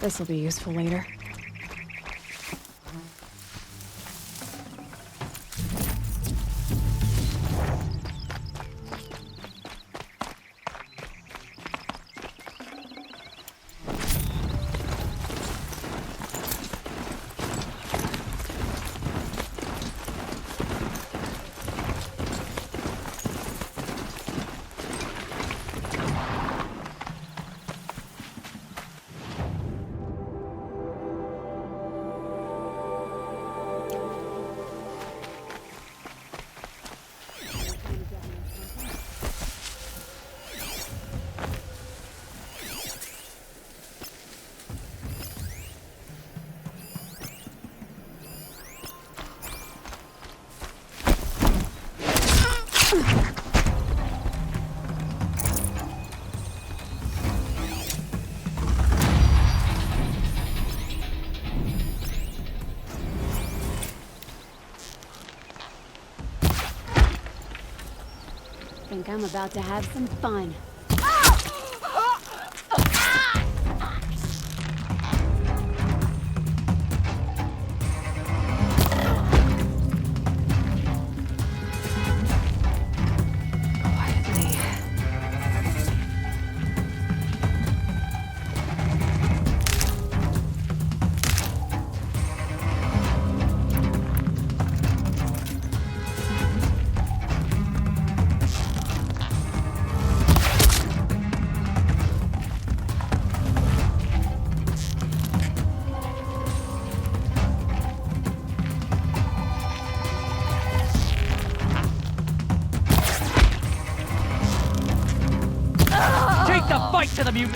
This'll be useful later. Think I'm about to have some fun. C'est la mieux.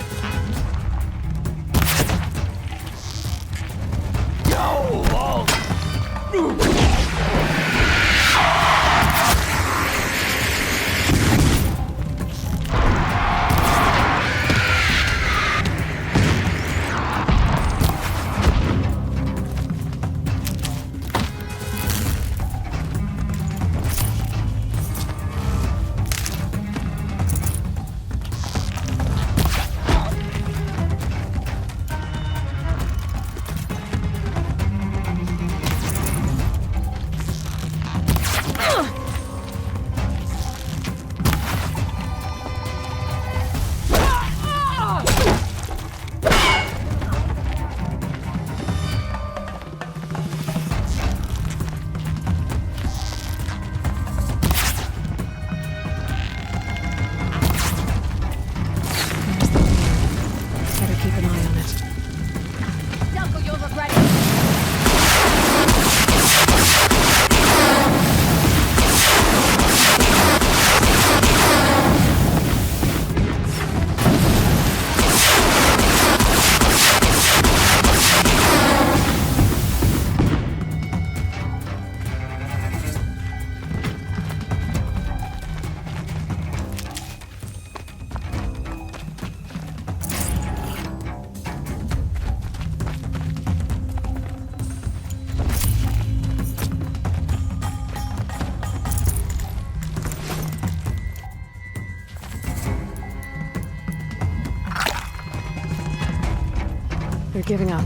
They're giving up.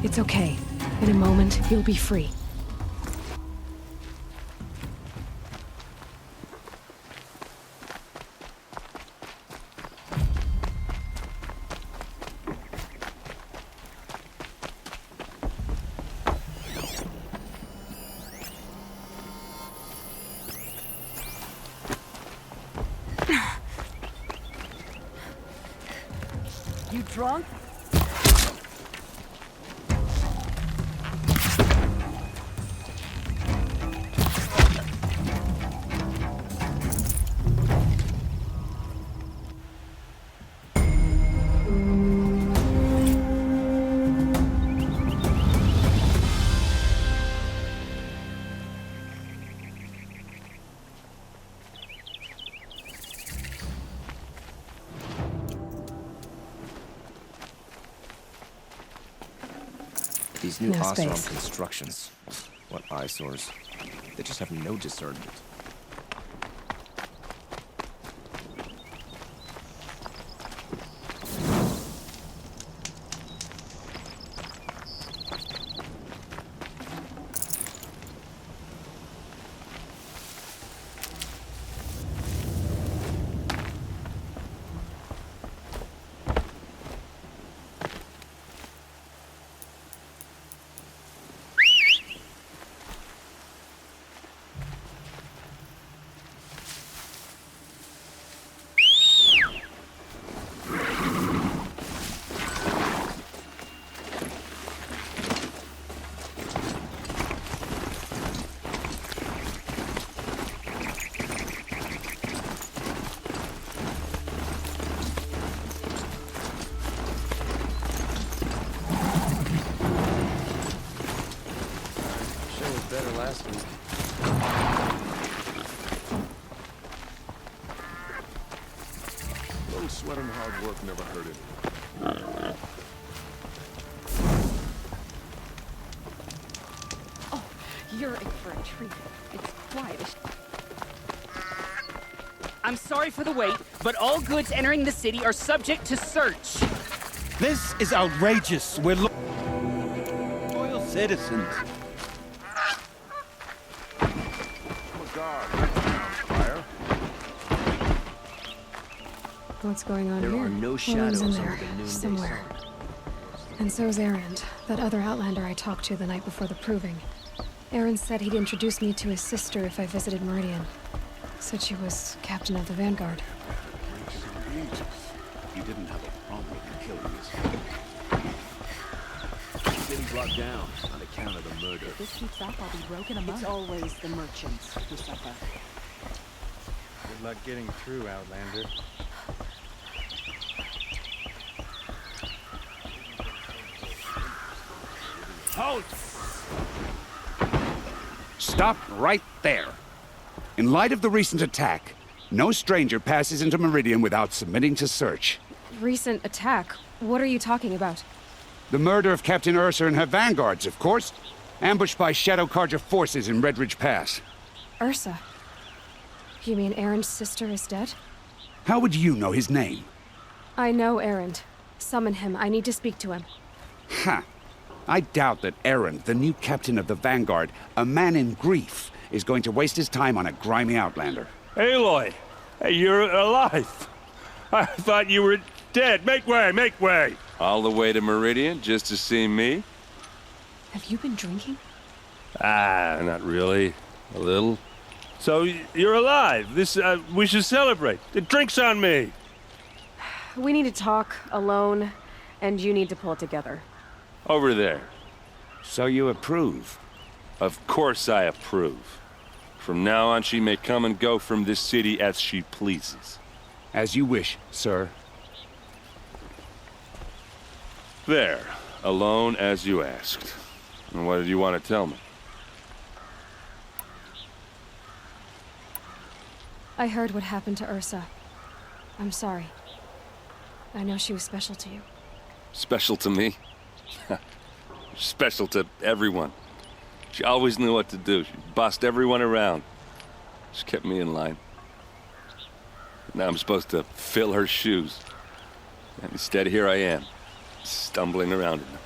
It's okay. In a moment, you'll be free. You drunk? These new No Oseram space. constructions. What eyesores. They just have no discernment. Better last week. Little sweat and hard work never hurt it. Oh, you're in for a treat. It's quiet. I'm sorry for the wait, but all goods entering the city are subject to search. This is outrageous. We're loyal citizens. What's going on There here? are no Aloy's shadows in under there, the noonday somewhere. sun. And so's Erend, that other Outlander I talked to the night before the proving. Erend said he'd introduce me to his sister if I visited Meridian. Said she was captain of the Vanguard. He didn't have a problem with killing his getting brought down on account of the murder. If this keeps up, I'll be broken among. It's always the merchants who suffer. Good luck getting through, Outlander. Halt! Stop right there. In light of the recent attack, no stranger passes into Meridian without submitting to search. Recent attack? What are you talking about? The murder of Captain Ursa and her vanguards, of course. Ambushed by Shadow Carja forces in Redridge Pass. Ursa? You mean Erin's sister is dead? How would you know his name? I know Erend. Summon him. I need to speak to him. Ha! I doubt that Erend, the new captain of the Vanguard, a man in grief, is going to waste his time on a grimy outlander. Aloy, hey, you're alive. I thought you were dead. Make way, make way. All the way to Meridian just to see me? Have you been drinking? Ah, not really. A little. So you're alive. This, we should celebrate. The drink's on me. We need to talk alone, and you need to pull it together. Over there. So you approve? Of course I approve. From now on, she may come and go from this city as she pleases. As you wish, sir. There. Alone as you asked. And what did you want to tell me? I heard what happened to Ursa. I'm sorry. I know she was special to you. Special to me? Special to everyone. She always knew what to do. She bossed everyone around. She kept me in line. Now I'm supposed to fill her shoes. And instead, here I am, stumbling around in them.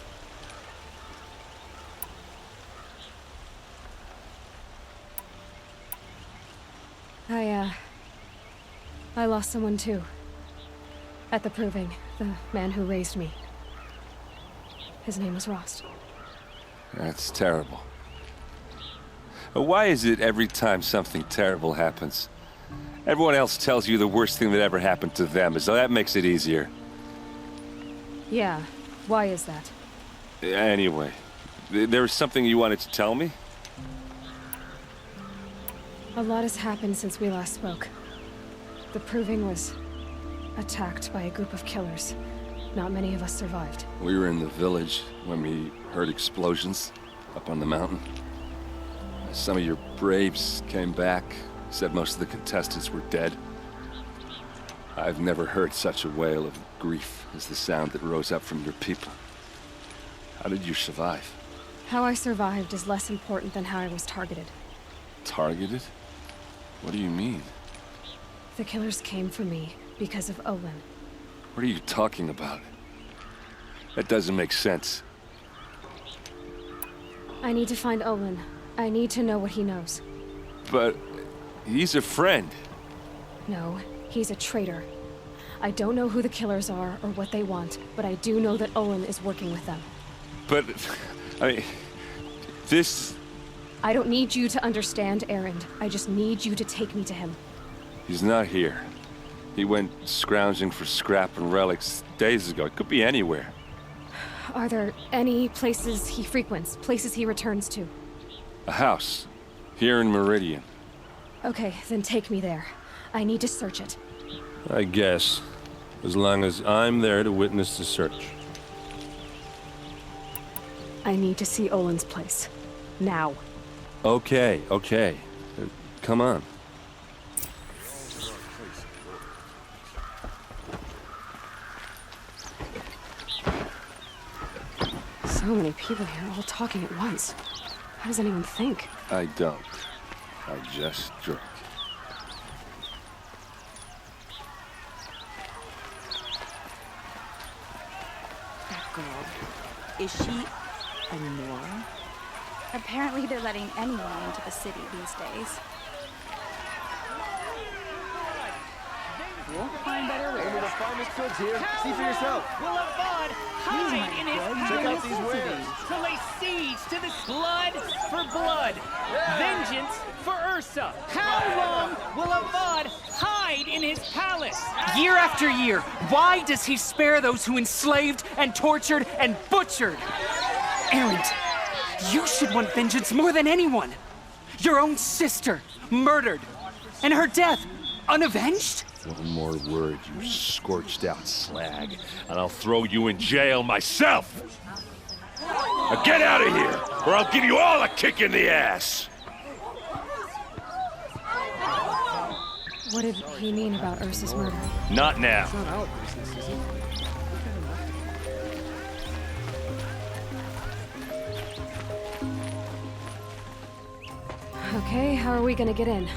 I lost someone too. At the Proving, the man who raised me. His name was Rost. That's terrible. Why is it every time something terrible happens, everyone else tells you the worst thing that ever happened to them, as though that makes it easier? Yeah, why is that? Anyway, there was something you wanted to tell me? A lot has happened since we last spoke. The Proving was attacked by a group of killers. Not many of us survived. We were in the village when we heard explosions up on the mountain. Some of your braves came back, said most of the contestants were dead. I've never heard such a wail of grief as the sound that rose up from your people. How did you survive? How I survived is less important than how I was targeted. Targeted? What do you mean? The killers came for me because of Olin. What are you talking about? That doesn't make sense. I need to find Olin. I need to know what he knows. But he's a friend. No, he's a traitor. I don't know who the killers are or what they want, but I do know that Olin is working with them. But, I mean, this... I don't need you to understand, Erend. I just need you to take me to him. He's not here. He went scrounging for scrap and relics days ago. It could be anywhere. Are there any places he frequents, places he returns to? A house. Here in Meridian. Okay, then take me there. I need to search it. I guess. As long as I'm there to witness the search. I need to see Olin's place. Now. Okay, okay. Come on. So many people here, all talking at once. How does anyone think? I don't. I just drink. That girl. Is she a Nora? Apparently they're letting anyone into the city these days. Won't find better One of wares. the finest goods here. See for yourself. Will Avad hide in his Check out palace these wares. to lay siege to this blood for blood, vengeance for Ursa? How long will Avad hide in his palace? Year after year, why does he spare those who enslaved and tortured and butchered? Erend, you should want vengeance more than anyone. Your own sister, murdered, and her death, unavenged? One more word, you scorched out slag, and I'll throw you in jail myself! Now get out of here, or I'll give you all a kick in the ass! What did he mean about Ursa's murder? Not now. It's not our business, is it? Okay, how are we gonna get in?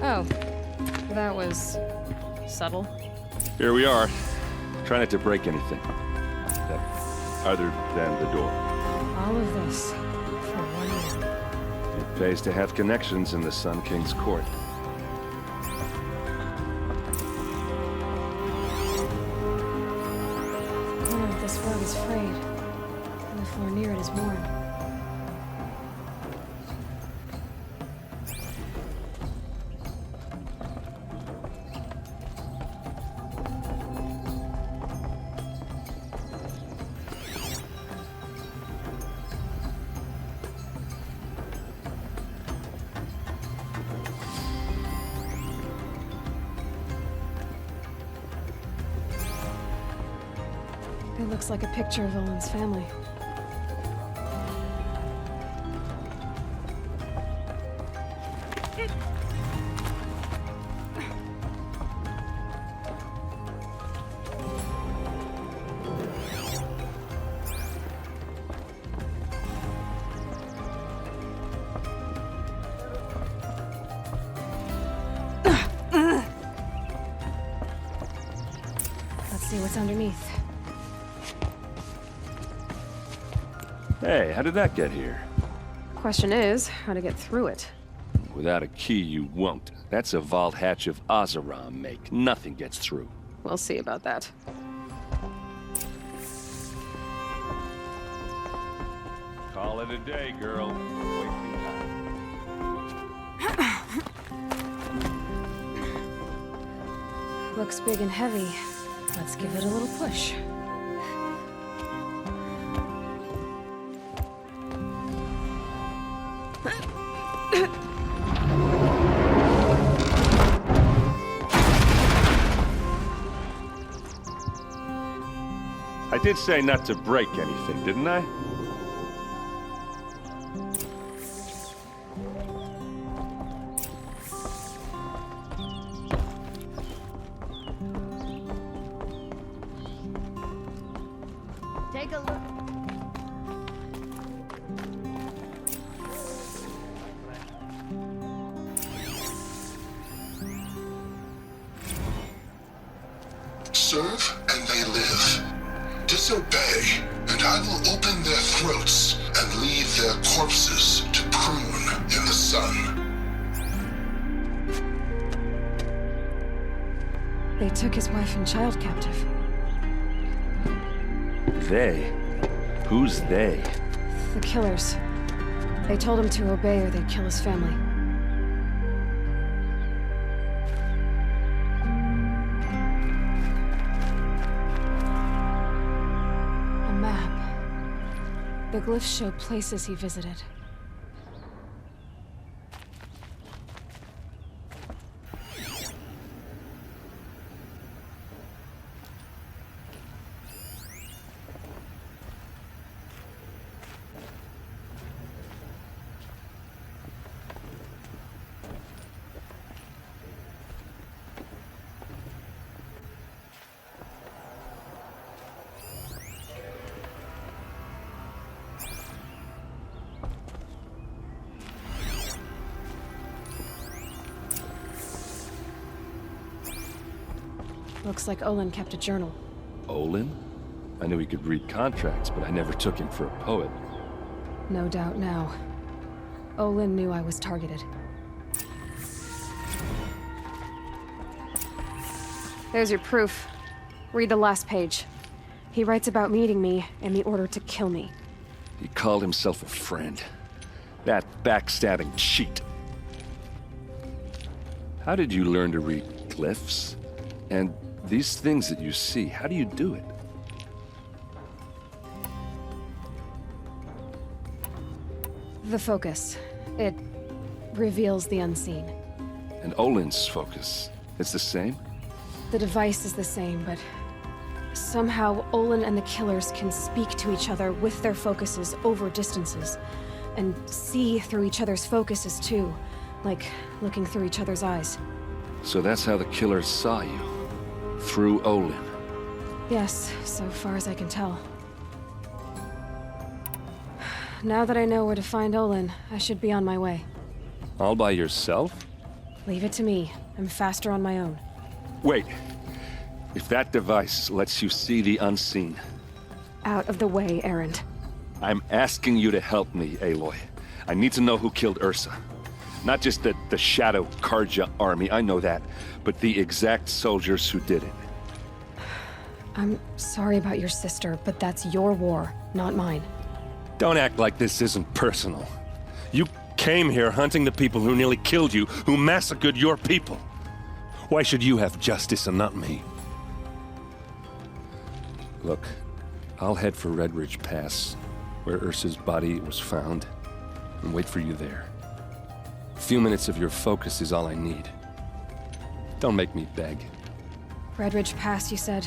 Oh, that was subtle. Here we are. Try not to break anything. Other than the door. All of this for 1 year. It pays to have connections in the Sun King's court. The corner of this rug is frayed, and the floor near it is worn. It looks like a picture of Olin's family. Let's see what's underneath. Hey, how did that get here? Question is, how to get through it. Without a key, you won't. That's a vault hatch of Oseram make. Nothing gets through. We'll see about that. Call it a day, girl. Looks big and heavy. Let's give it a little push. I did say not to break anything, didn't I? Take a look. Serve and they live. Disobey, and I will open their throats and leave their corpses to prune in the sun. They took his wife and child captive. They? Who's they? The killers. They told him to obey or they'd kill his family. A map. The glyphs show places he visited. Looks like Olin kept a journal. Olin? I knew he could read contracts, but I never took him for a poet. No doubt now. Olin knew I was targeted. There's your proof. Read the last page. He writes about meeting me and the order to kill me. He called himself a friend. That backstabbing cheat. How did you learn to read glyphs? And These things that you see, how do you do it? The focus. It reveals the unseen. And Olin's focus, it's the same? The device is the same, but somehow Olin and the killers can speak to each other with their focuses over distances, and see through each other's focuses too, like looking through each other's eyes. So that's how the killers saw you? Through Olin? Yes, so far as I can tell. Now that I know where to find Olin, I should be on my way. All by yourself? Leave it to me. I'm faster on my own. Wait. If that device lets you see the unseen... Out of the way, Erend. I'm asking you to help me, Aloy. I need to know who killed Ursa. Not just the Shadow Karja army, I know that, but the exact soldiers who did it. I'm sorry about your sister, but that's your war, not mine. Don't act like this isn't personal. You came here hunting the people who nearly killed you, who massacred your people. Why should you have justice and not me? Look, I'll head for Red Ridge Pass, where Ursa's body was found, and wait for you there. A few minutes of your focus is all I need. Don't make me beg. Red Ridge Pass, you said?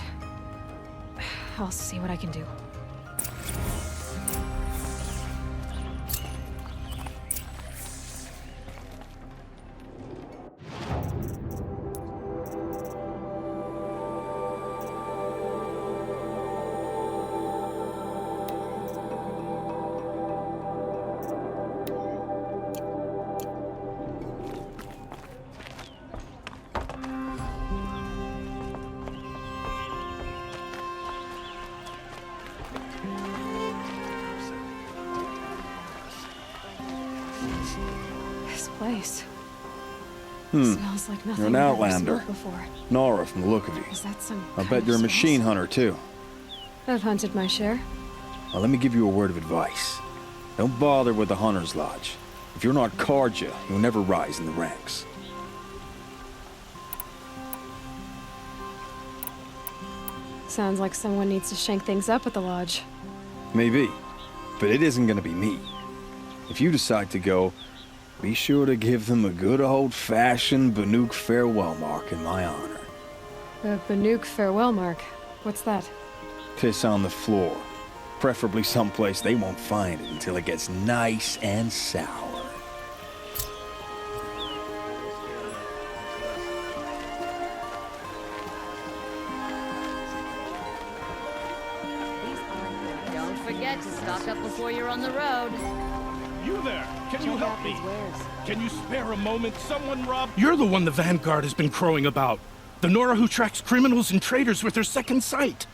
I'll see what I can do. Place. Smells like nothing You're an I've ever outlander. smelled before. Nora from the look of you. Is that some I kind bet of you're a spice? machine hunter too. I've hunted my share. Well, let me give you a word of advice. Don't bother with the Hunter's Lodge. If you're not Karja, you'll never rise in the ranks. Sounds like someone needs to shake things up at the lodge. Maybe, but it isn't gonna be me. If you decide to go, be sure to give them a good old-fashioned Banuk farewell mark in my honor. The Banuk farewell mark. What's that? Piss on the floor. Preferably someplace they won't find it until it gets nice and sour. Don't forget to stock up before you're on the road. You there! Can you help me? Can you spare a moment? Someone robbed... You're the one the Vanguard has been crowing about. The Nora who tracks criminals and traitors with her second sight.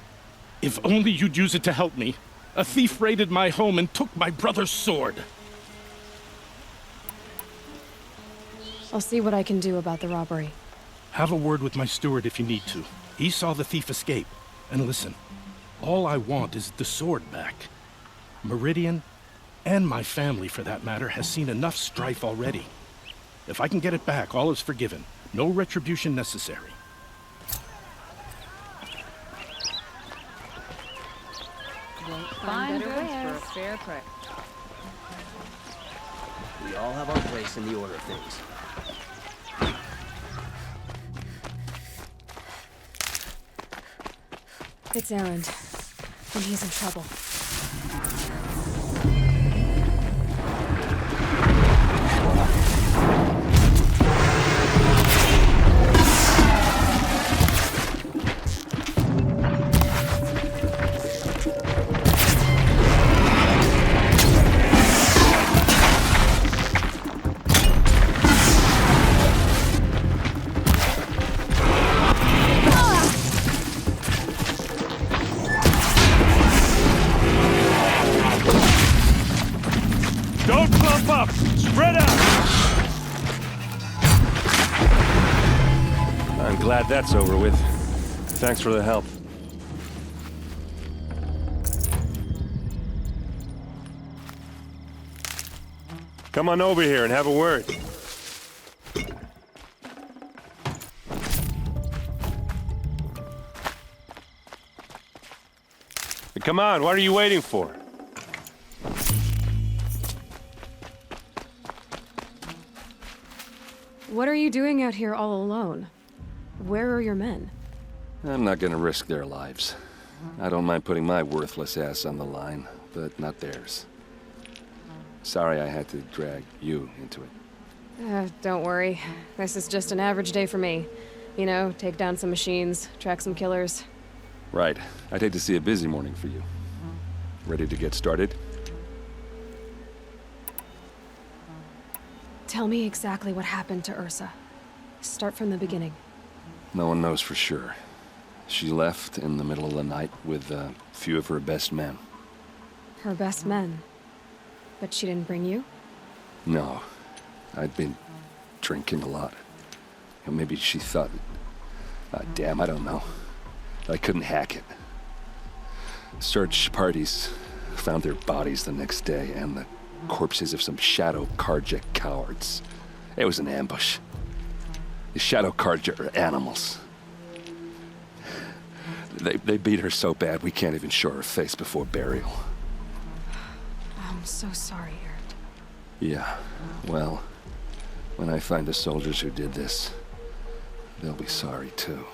If only you'd use it to help me. A thief raided my home and took my brother's sword. I'll see what I can do about the robbery. Have a word with my steward if you need to. He saw the thief escape. And listen, all I want is the sword back. Meridian, and my family for that matter, has seen enough strife already. If I can get it back, all is forgiven. No retribution necessary. Find goods for a fair price. We all have our place in the order of things. It's Erend, and he's in trouble. Don't clump up! Spread out! I'm glad that's over with. Thanks for the help. Come on over here and have a word. Come on, what are you waiting for? What are you doing out here all alone? Where are your men? I'm not gonna risk their lives. I don't mind putting my worthless ass on the line, but not theirs. Sorry I had to drag you into it. Don't worry. This is just an average day for me. You know, take down some machines, track some killers. Right. I'd hate to see a busy morning for you. Ready to get started? Tell me exactly what happened to Ursa. Start from the beginning. No one knows for sure. She left in the middle of the night with a few of her best men. Her best men? But she didn't bring you? No. I'd been drinking a lot. And maybe she thought... damn, I don't know. I couldn't hack it. Search parties found their bodies the next day and the corpses of some Shadow Karja cowards. It was an ambush. The Shadow Karja are animals. They beat her so bad we can't even show her face before burial. I'm so sorry, Aaron. Yeah, well, when I find the soldiers who did this, they'll be sorry too.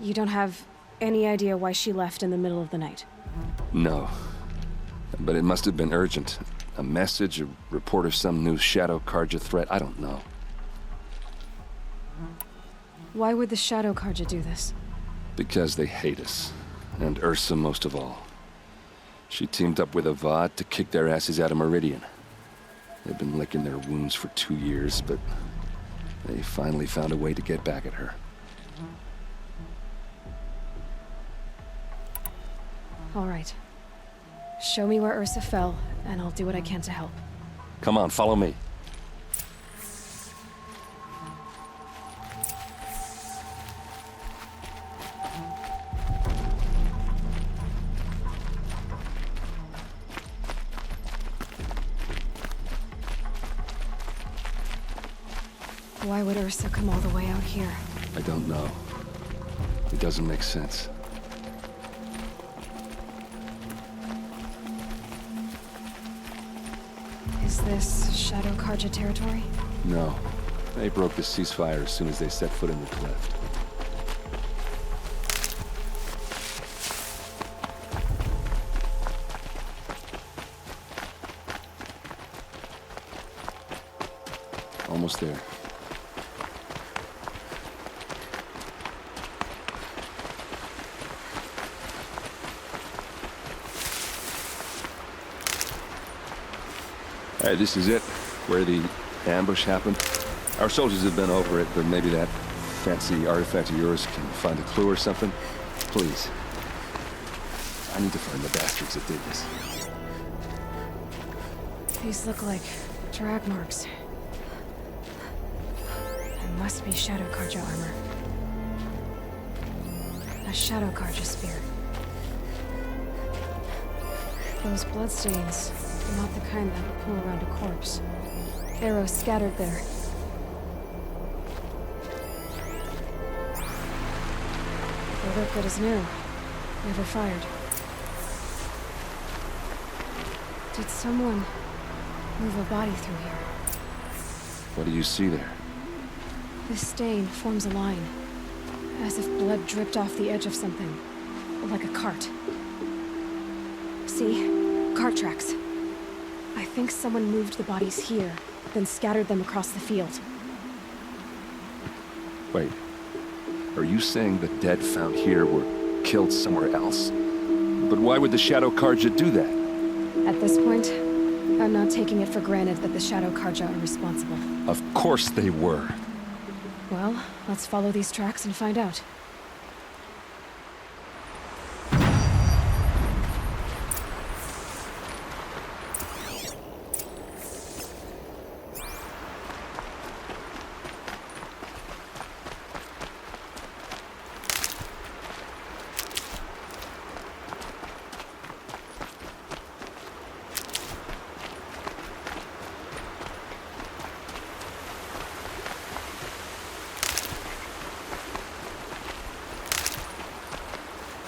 You don't have any idea why she left in the middle of the night? No. But it must have been urgent. A message, a report of some new Shadow Karja threat, I don't know. Why would the Shadow Karja do this? Because they hate us. And Ursa most of all. She teamed up with Avad to kick their asses out of Meridian. They've been licking their wounds for 2 years, but they finally found a way to get back at her. All right. Show me where Ursa fell, and I'll do what I can to help. Come on, follow me. Why would Ursa come all the way out here? I don't know. It doesn't make sense. Is this Shadow Karja territory? No. They broke the ceasefire as soon as they set foot in the cleft. Almost there. All right, this is it, where the ambush happened. Our soldiers have been over it, but maybe that fancy artifact of yours can find a clue or something. Please. I need to find the bastards that did this. These look like drag marks. It must be Shadow Karja armor. A Shadow Karja spear. Those bloodstains, not the kind that would pull around a corpse. Arrows scattered there. They look good as new. Never fired. Did someone move a body through here? What do you see there? This stain forms a line, as if blood dripped off the edge of something, like a cart. See? Cart tracks. I think someone moved the bodies here, then scattered them across the field. Wait. Are you saying the dead found here were killed somewhere else? But why would the Shadow Karja do that? At this point, I'm not taking it for granted that the Shadow Karja are responsible. Of course they were. Well, let's follow these tracks and find out.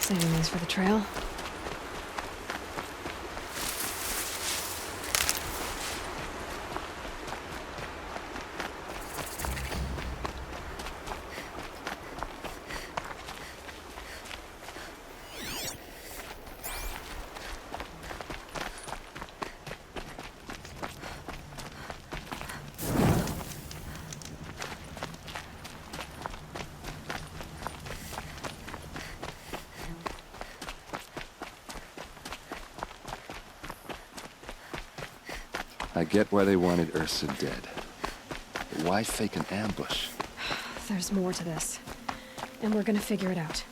Saving these for the trail. I get why they wanted Ursa dead. But why fake an ambush? There's more to this. And we're gonna figure it out.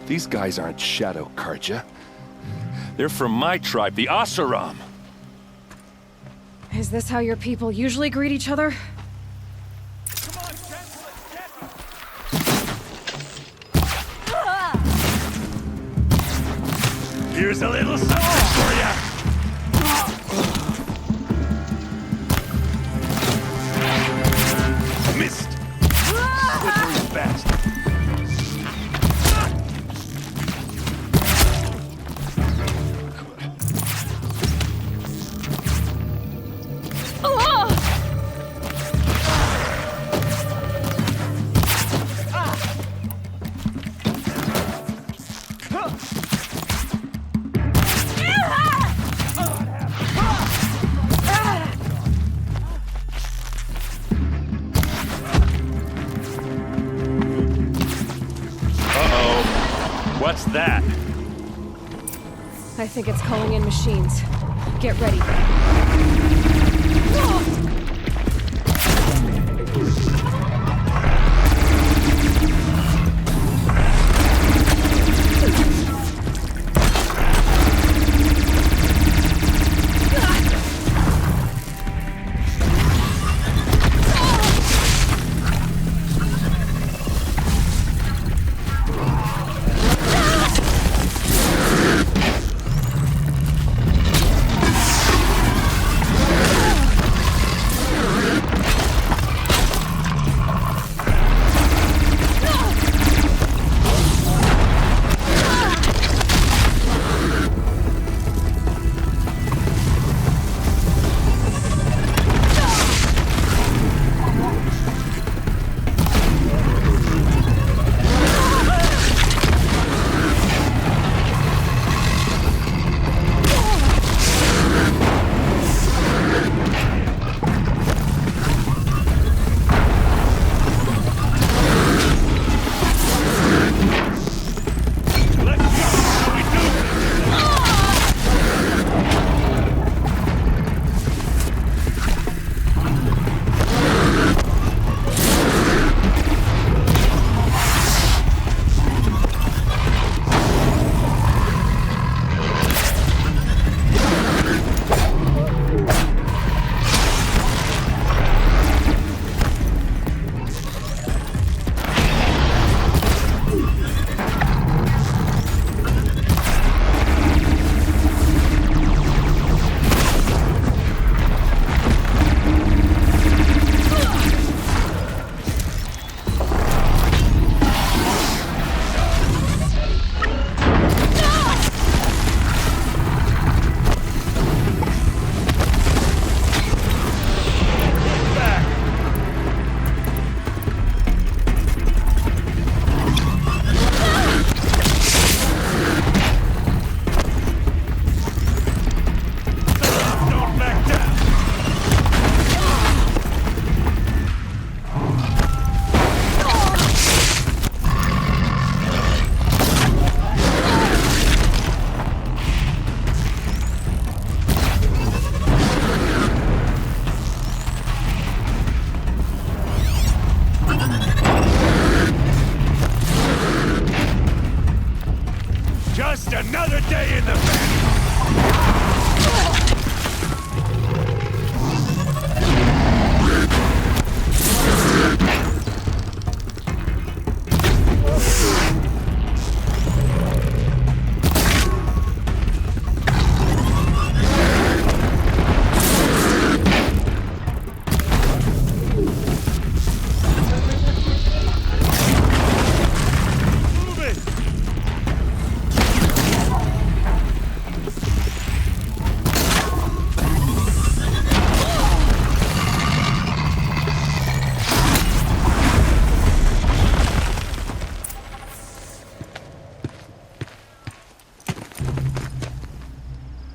These guys aren't Shadow Karja. They're from my tribe, the Asaram. Is this how your people usually greet each other? Here's a little something for ya! Missed! Slippery bastard! What's that? I think it's calling in machines. Get ready.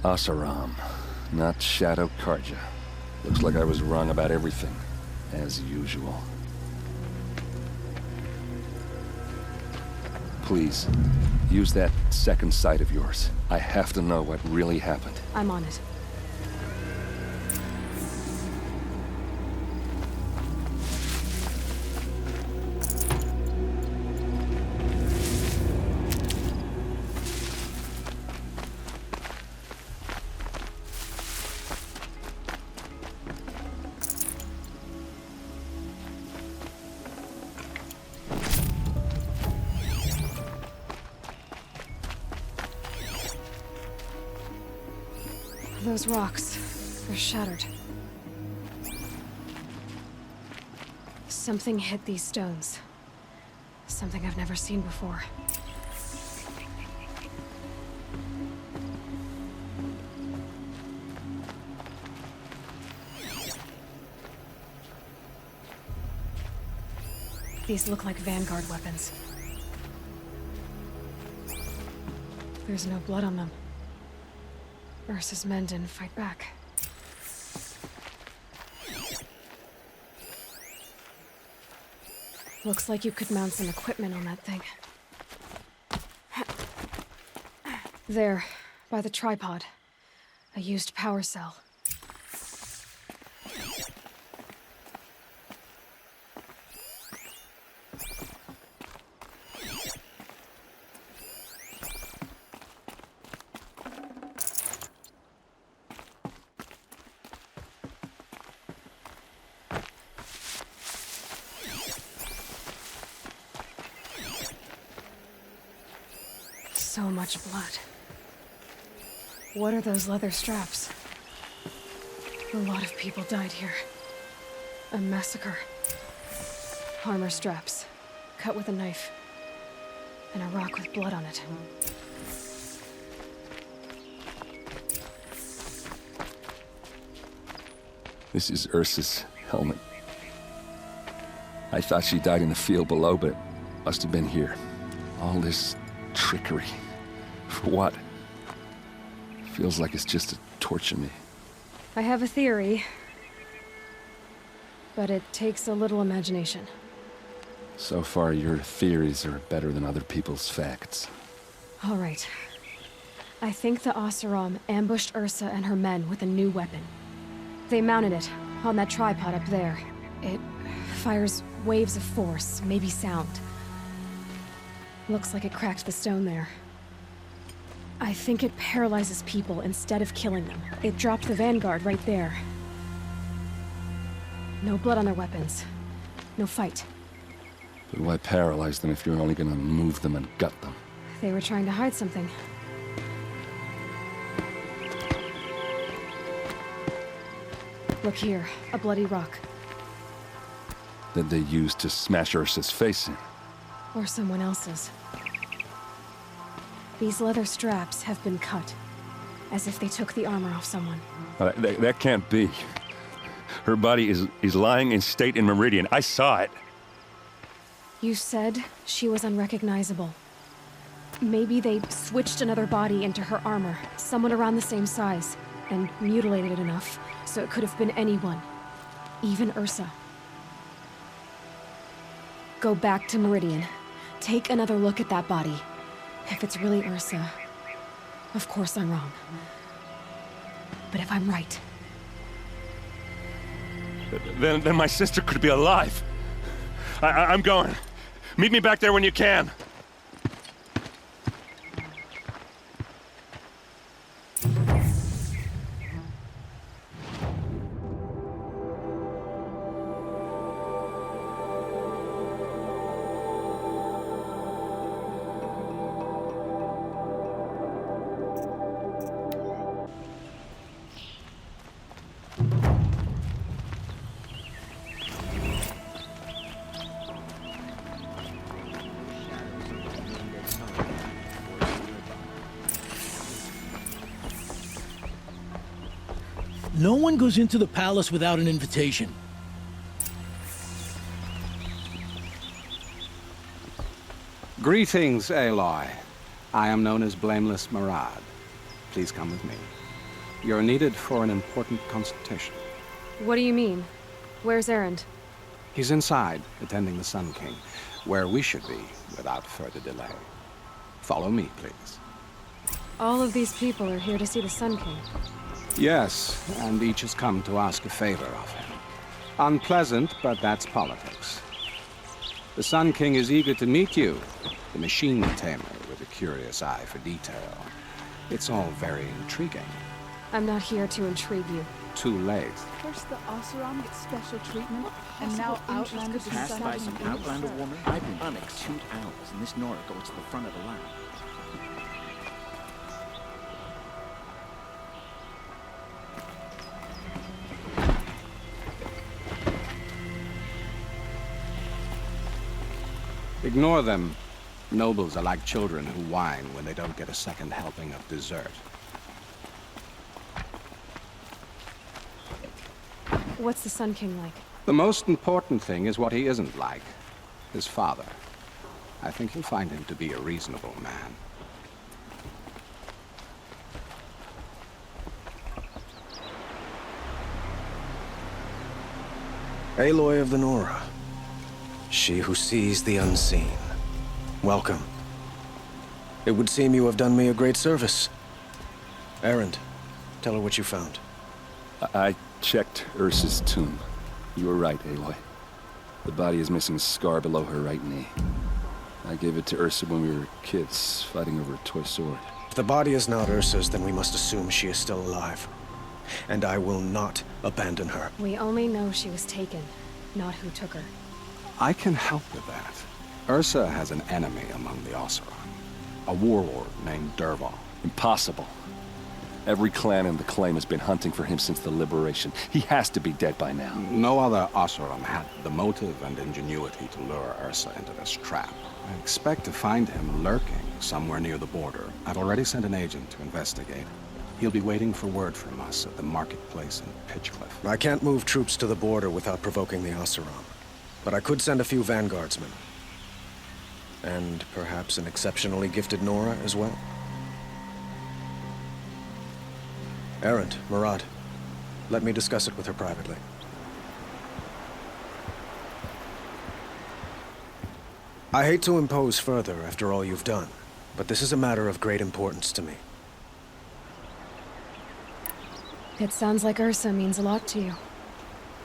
Asaram, not Shadow Karja. Looks like I was wrong about everything, as usual. Please, use that second sight of yours. I have to know what really happened. I'm on it. Those rocks, they're shattered. Something hit these stones. Something I've never seen before. These look like Vanguard weapons. There's no blood on them. Ursa's men didn't fight back. Looks like you could mount some equipment on that thing. There, by the tripod. A used power cell. So much blood. What are those leather straps? A lot of people died here. A massacre. Armor straps, cut with a knife. And a rock with blood on it. This is Ursa's helmet. I thought she died in the field below, but it must have been here. All this trickery. For what? Feels like it's just to torture me. I have a theory. But it takes a little imagination. So far, your theories are better than other people's facts. All right. I think the Oseram ambushed Ursa and her men with a new weapon. They mounted it on that tripod up there. It fires waves of force, maybe sound. Looks like it cracked the stone there. I think it paralyzes people instead of killing them. It dropped the Vanguard right there. No blood on their weapons. No fight. But why paralyze them if you're only gonna move them and gut them? They were trying to hide something. Look here, a bloody rock. That they used to smash Ursa's face in. Or someone else's. These leather straps have been cut, as if they took the armor off someone. That can't be. Her body is lying in state in Meridian. I saw it. You said she was unrecognizable. Maybe they switched another body into her armor, someone around the same size, and mutilated it enough so it could have been anyone, even Ursa. Go back to Meridian. Take another look at that body. If it's really Ursa, of course I'm wrong. But if I'm right... Then my sister could be alive. I'm going. Meet me back there when you can. No one goes into the palace without an invitation. Greetings, Aloy. I am known as Blameless Murad. Please come with me. You're needed for an important consultation. What do you mean? Where's Erend? He's inside, attending the Sun King, where we should be without further delay. Follow me, please. All of these people are here to see the Sun King. Yes, and each has come to ask a favor of him. Unpleasant, but that's politics. The Sun King is eager to meet you, the machine tamer with a curious eye for detail. It's all very intriguing. I'm not here to intrigue you. Too late. First the Oseram gets special treatment, and now Outlander Passed by some Outlander woman. I've been for 2 hours, and this Nora goes to the front of the line. Ignore them. Nobles are like children who whine when they don't get a second helping of dessert. What's the Sun King like? The most important thing is what he isn't like. His father. I think you'll find him to be a reasonable man. Aloy of the Nora. She who sees the unseen. Welcome. It would seem you have done me a great service. Erend, tell her what you found. I checked Ursa's tomb. You were right, Aloy. The body is missing a scar below her right knee. I gave it to Ursa when we were kids, fighting over a toy sword. If the body is not Ursa's, then we must assume she is still alive. And I will not abandon her. We only know she was taken, not who took her. I can help with that. Ursa has an enemy among the Oseram. A warlord named Dervahl. Impossible. Every clan in the claim has been hunting for him since the liberation. He has to be dead by now. No other Oseram had the motive and ingenuity to lure Ursa into this trap. I expect to find him lurking somewhere near the border. I've already sent an agent to investigate. He'll be waiting for word from us at the marketplace in Pitchcliff. I can't move troops to the border without provoking the Oseram. But I could send a few vanguardsmen. And perhaps an exceptionally gifted Nora as well. Erend, Murad, let me discuss it with her privately. I hate to impose further after all you've done, but this is a matter of great importance to me. It sounds like Ursa means a lot to you.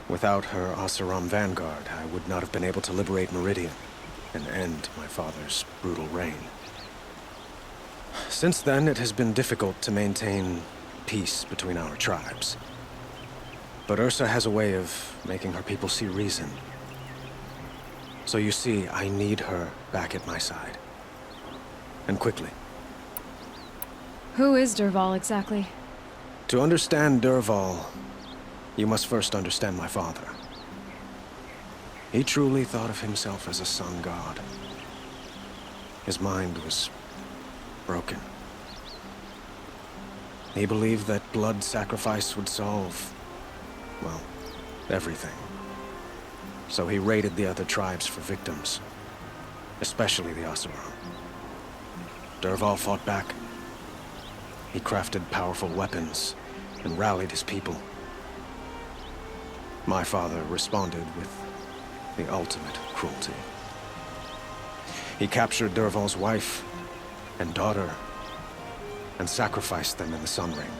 Without her Oseram vanguard, I would not have been able to liberate Meridian and end my father's brutal reign. Since then, it has been difficult to maintain peace between our tribes. But Ursa has a way of making her people see reason. So you see, I need her back at my side. And quickly. Who is Dervahl exactly? To understand Dervahl, you must first understand my father. He truly thought of himself as a sun god. His mind was broken. He believed that blood sacrifice would solve, well, everything. So he raided the other tribes for victims, especially the Oseram. Dervahl fought back. He crafted powerful weapons and rallied his people. My father responded with the ultimate cruelty. He captured Dervahl's wife and daughter and sacrificed them in the Sun Ring.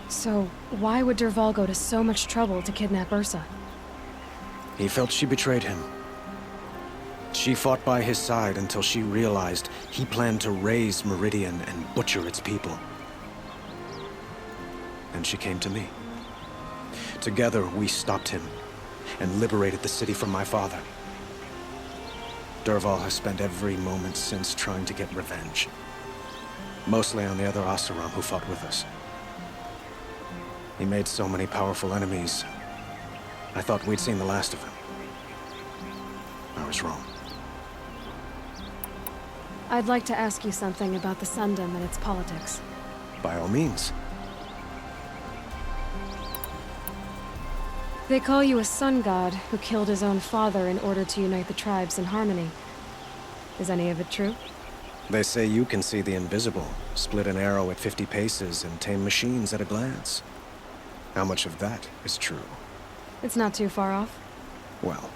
So, why would Dervahl go to so much trouble to kidnap Ursa? He felt she betrayed him. She fought by his side until she realized he planned to raise Meridian and butcher its people. And she came to me. Together, we stopped him and liberated the city from my father. Dervahl has spent every moment since trying to get revenge. Mostly on the other Oseram who fought with us. He made so many powerful enemies, I thought we'd seen the last of him. I was wrong. I'd like to ask you something about the Sundom and its politics. By all means. They call you a sun god who killed his own father in order to unite the tribes in harmony. Is any of it true? They say you can see the invisible, split an arrow at 50 paces, and tame machines at a glance. How much of that is true? It's not too far off. Well,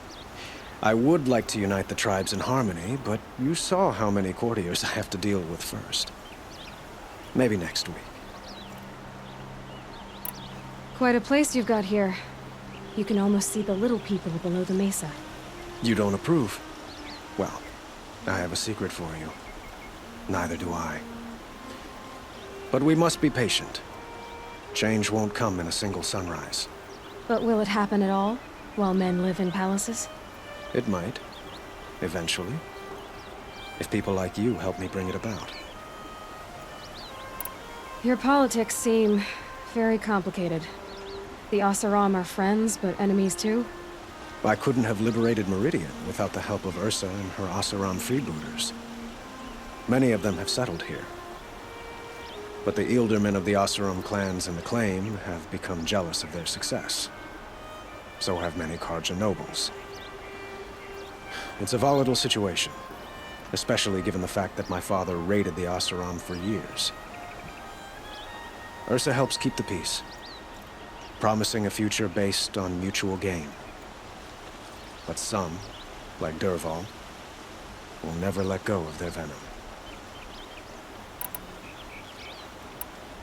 I would like to unite the tribes in harmony, but you saw how many courtiers I have to deal with first. Maybe next week. Quite a place you've got here. You can almost see the little people below the mesa. You don't approve? Well, I have a secret for you. Neither do I. But we must be patient. Change won't come in a single sunrise. But will it happen at all, while men live in palaces? It might. Eventually. If people like you help me bring it about. Your politics seem very complicated. The Oseram are friends, but enemies too? I couldn't have liberated Meridian without the help of Ursa and her Oseram freebooters. Many of them have settled here. But the ealdormen of the Oseram clans in the Claim have become jealous of their success. So have many Karja nobles. It's a volatile situation, especially given the fact that my father raided the Oseram for years. Ursa helps keep the peace, promising a future based on mutual gain. But some, like Dervahl, will never let go of their venom.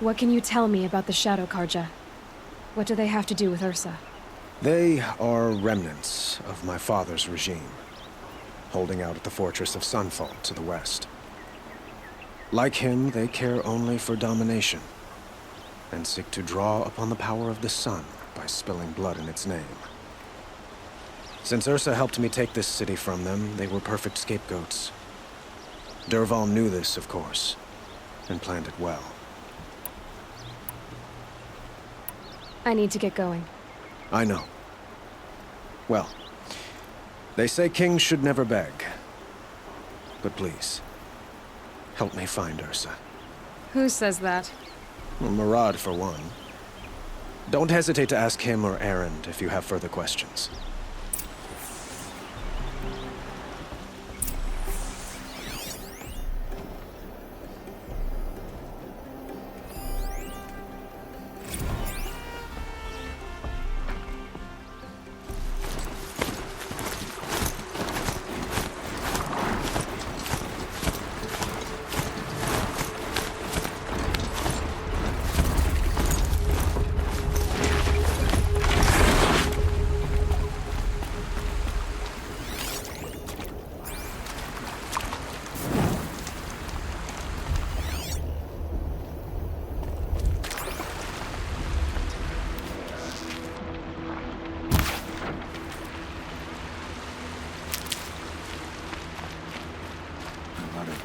What can you tell me about the Shadow Karja? What do they have to do with Ursa? They are remnants of my father's regime, holding out at the fortress of Sunfall to the west. Like him, they care only for domination, and seek to draw upon the power of the sun by spilling blood in its name. Since Ursa helped me take this city from them, they were perfect scapegoats. Dervahl knew this, of course, and planned it well. I need to get going. I know. Well, they say kings should never beg. But please, help me find Ursa. Who says that? Well, Murad, for one. Don't hesitate to ask him or Erend if you have further questions.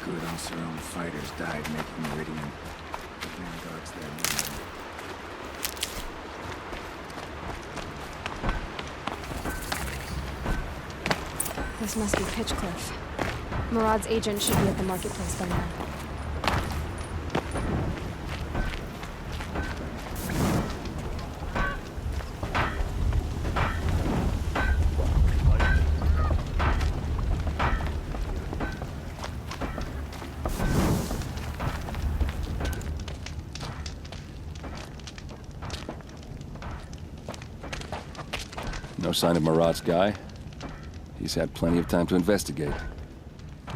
Good Oseram fighters died making Meridian. The vanguards there now. This must be Pitchcliff. Murad's agent should be at the marketplace by now. No sign of Murad's guy? He's had plenty of time to investigate.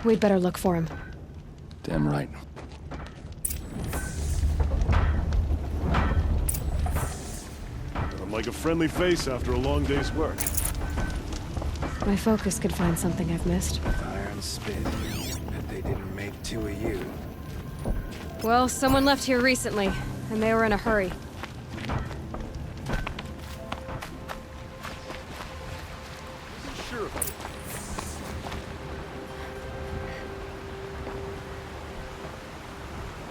We'd better look for him. Damn right. I'm like a friendly face after a long day's work. My focus could find something I've missed. Iron spit. Bet they didn't make two of you. Well, someone left here recently, and they were in a hurry.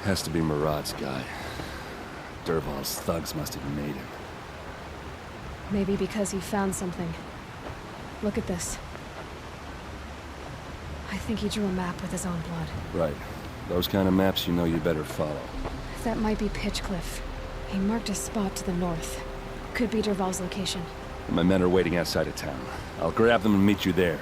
Has to be Murad's guy. Dervahl's thugs must have made him. Maybe because he found something. Look at this. I think he drew a map with his own blood. Right. Those kind of maps you know you better follow. That might be Pitchcliff. He marked a spot to the north. Could be Dervahl's location. My men are waiting outside of town. I'll grab them and meet you there.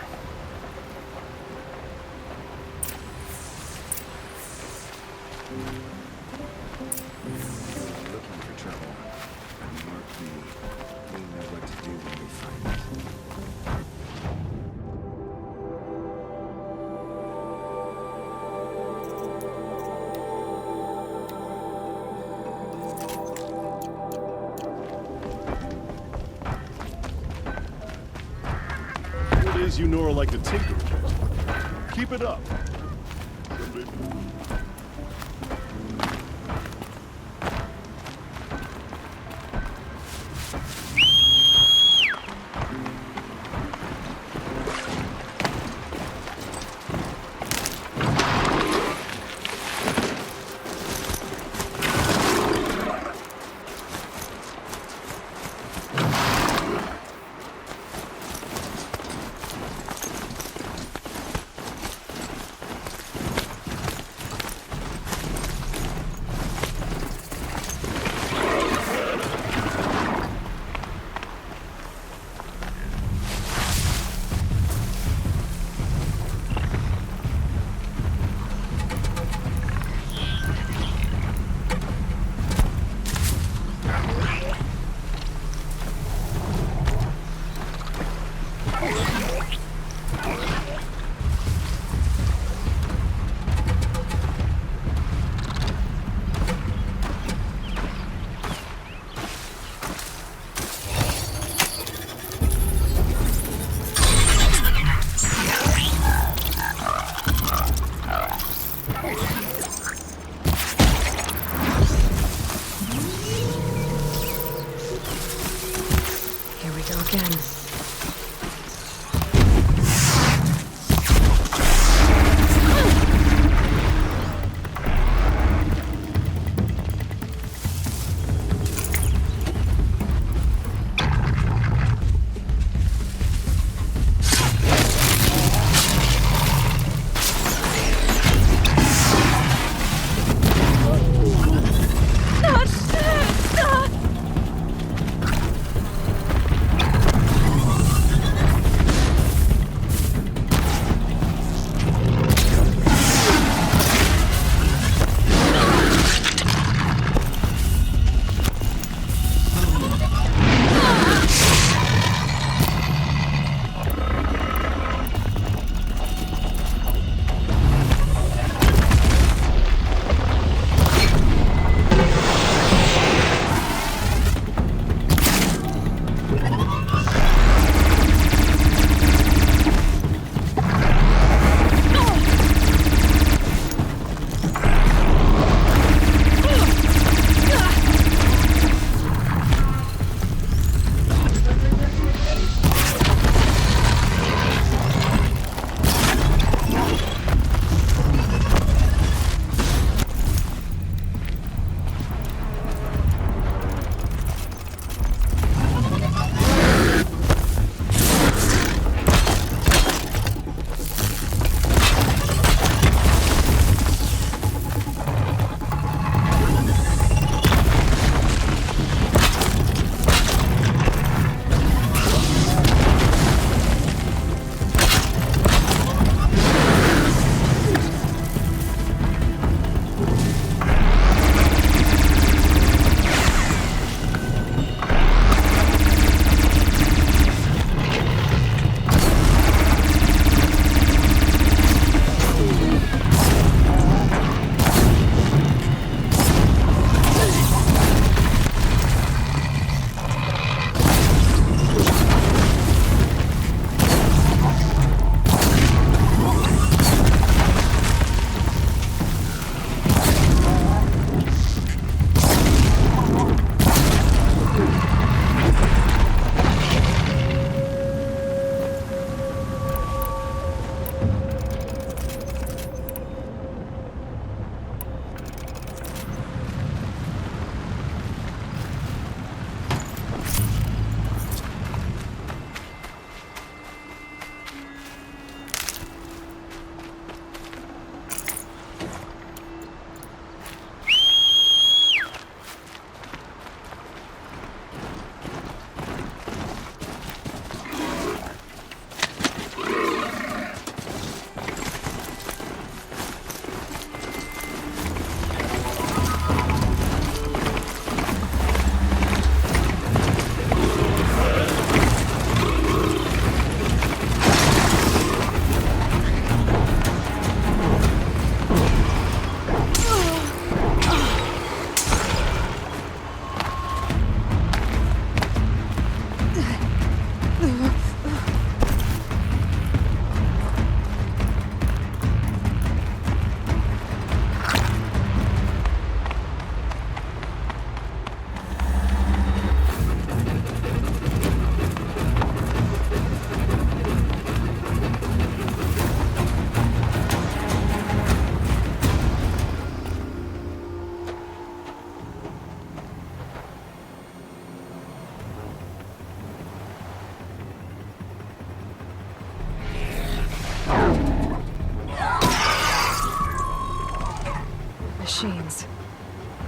boys you know are like a tinker. Keep it up.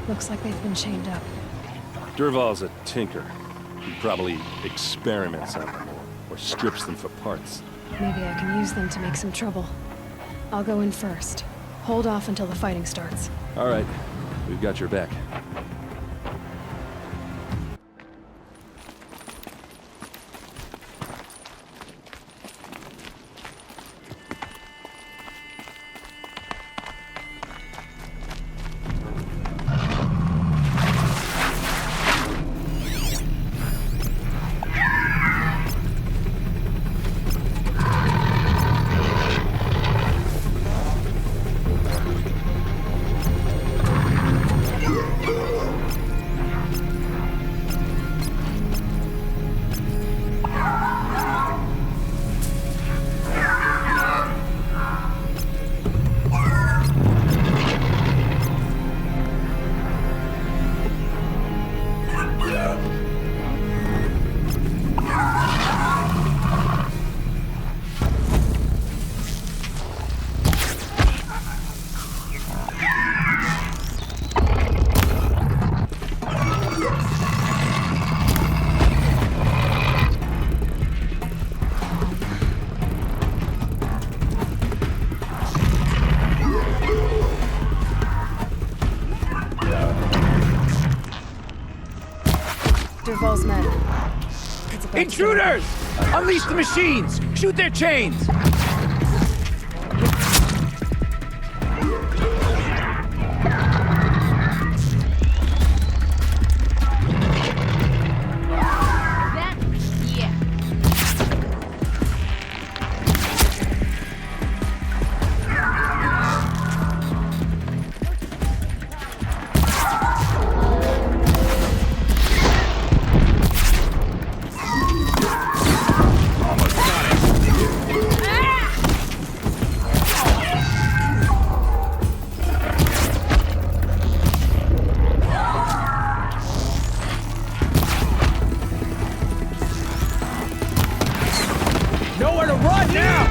Looks like they've been chained up. Durval's a tinker. He probably experiments on them or strips them for parts. Maybe I can use them to make some trouble. I'll go in first. Hold off until the fighting starts. All right, we've got your back. Durval's men. It's about Intruders! Unleash the machines! Shoot their chains! Nowhere to run now!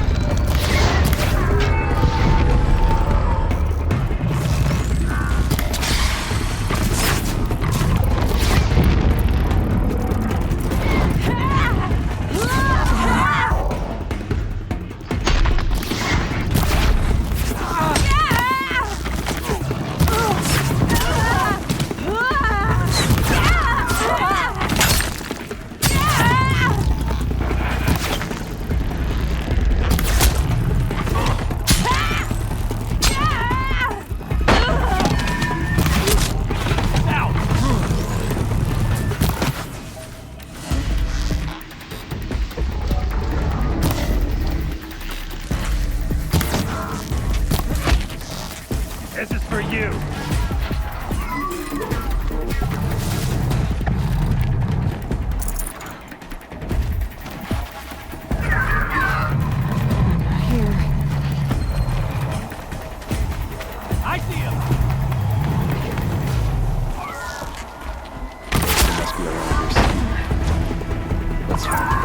This is for you. Here. I see him. He must be around here somewhere. Let's find him.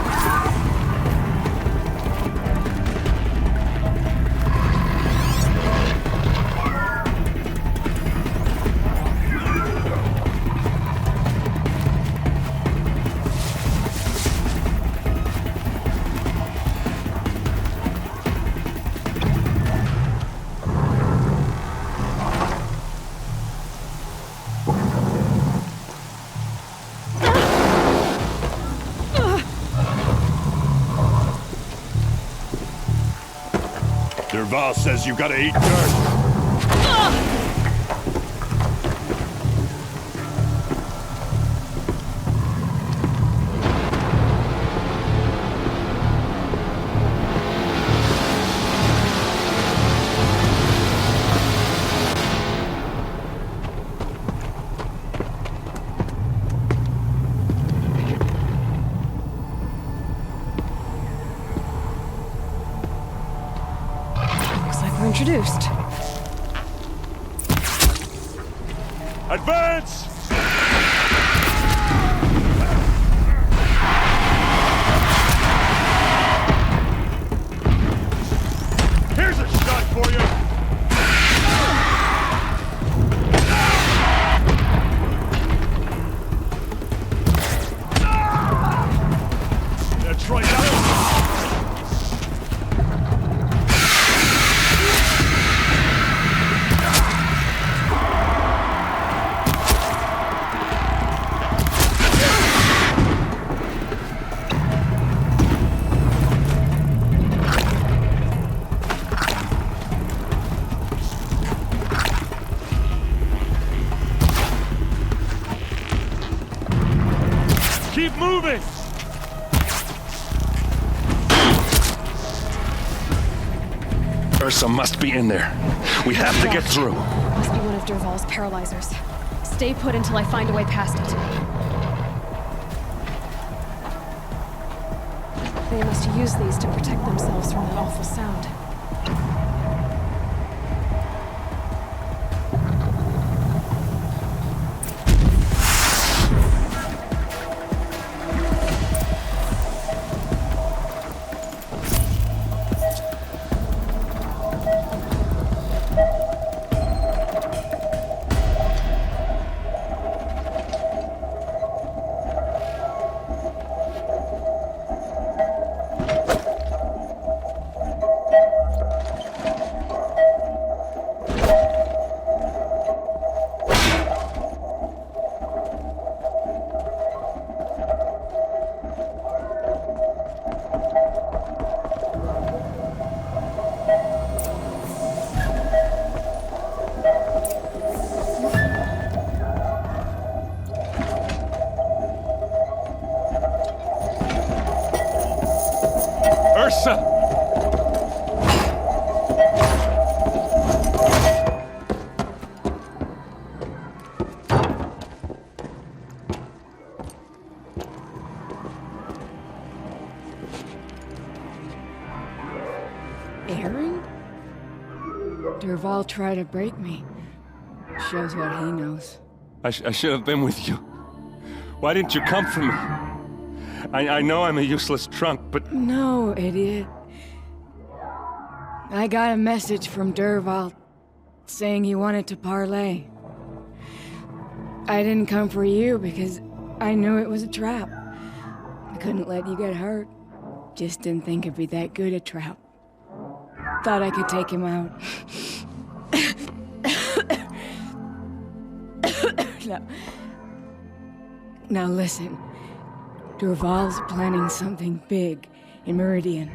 Durval says you gotta eat dirt. We're introduced. Advance! Here's a shot for you! moving! Ursa must be in there. We have to get through. Must be one of Dervahl's paralyzers. Stay put until I find a way past it. They must use these to protect themselves from that awful sound. Ursa! Aaron? Dervahl tried to break me. Shows what he knows. I should have been with you. Why didn't you come for me? I know I'm a useless trunk, but... No, idiot. I got a message from Dervahl saying he wanted to parlay. I didn't come for you because I knew it was a trap. I couldn't let you get hurt. Just didn't think it'd be that good a trap. Thought I could take him out. Now listen. Dervahl's planning something big in Meridian.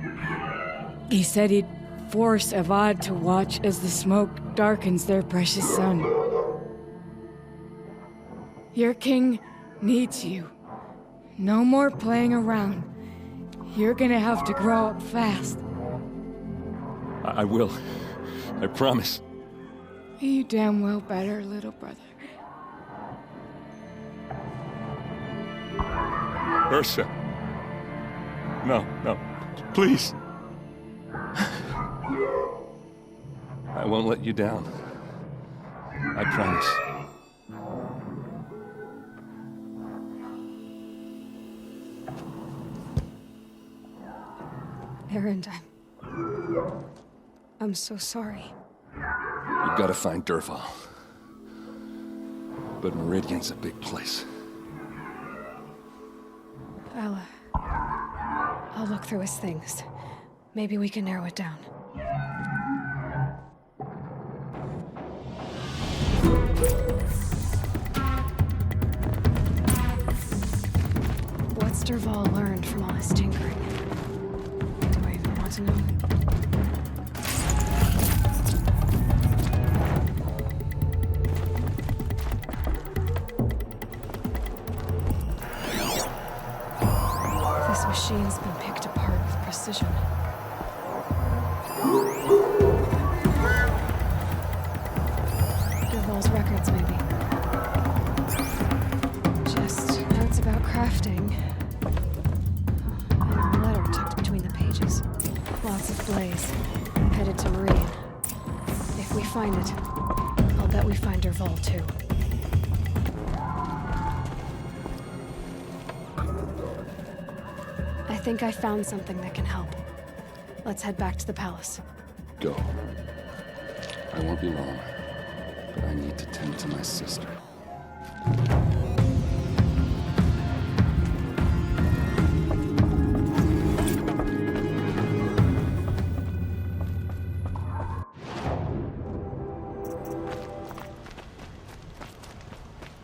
He said he'd force Avad to watch as the smoke darkens their precious sun. Your king needs you. No more playing around. You're gonna have to grow up fast. I will. I promise. You damn well better, little brother. Ursa. No, please. I won't let you down. I promise. Aaron, I'm so sorry. You've got to find Dervahl. But Meridian's a big place. I'll look through his things. Maybe we can narrow it down. What's Dervahl learned from all his tinkering? Do I even want to know? This machine's been picked apart with precision. Dervahl's records, maybe. Just notes about crafting. And a letter tucked between the pages. Lots of blaze. Headed to Meridian. If we find it, I'll bet we find Dervahl too. I think I found something that can help. Let's head back to the palace. Go. I won't be long, but I need to tend to my sister.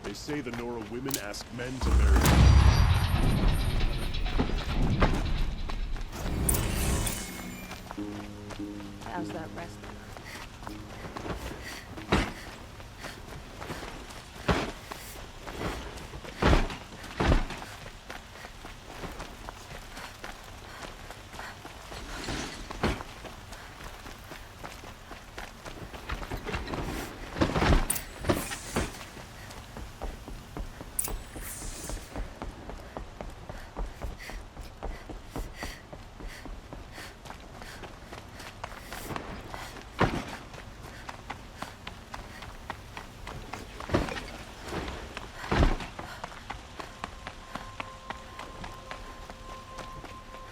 They say the Nora women ask men to marry them. How's that rest?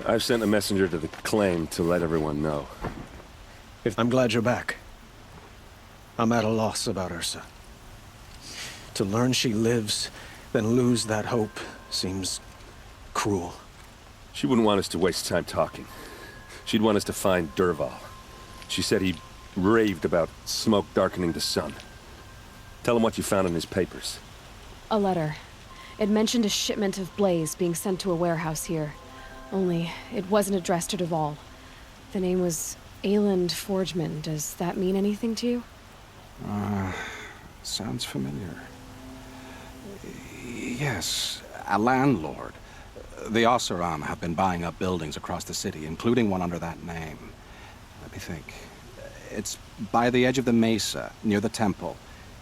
I've sent a messenger to the claim to let everyone know. I'm glad you're back. I'm at a loss about Ursa. To learn she lives, then lose that hope, seems cruel. She wouldn't want us to waste time talking. She'd want us to find Dervahl. She said he raved about smoke darkening the sun. Tell him what you found in his papers. A letter. It mentioned a shipment of blaze being sent to a warehouse here. Only, it wasn't addressed to Dervahl. The name was Ayland Forgeman. Does that mean anything to you? Sounds familiar. Yes, a landlord. The Oseram have been buying up buildings across the city, including one under that name. Let me think. It's by the edge of the mesa, near the temple.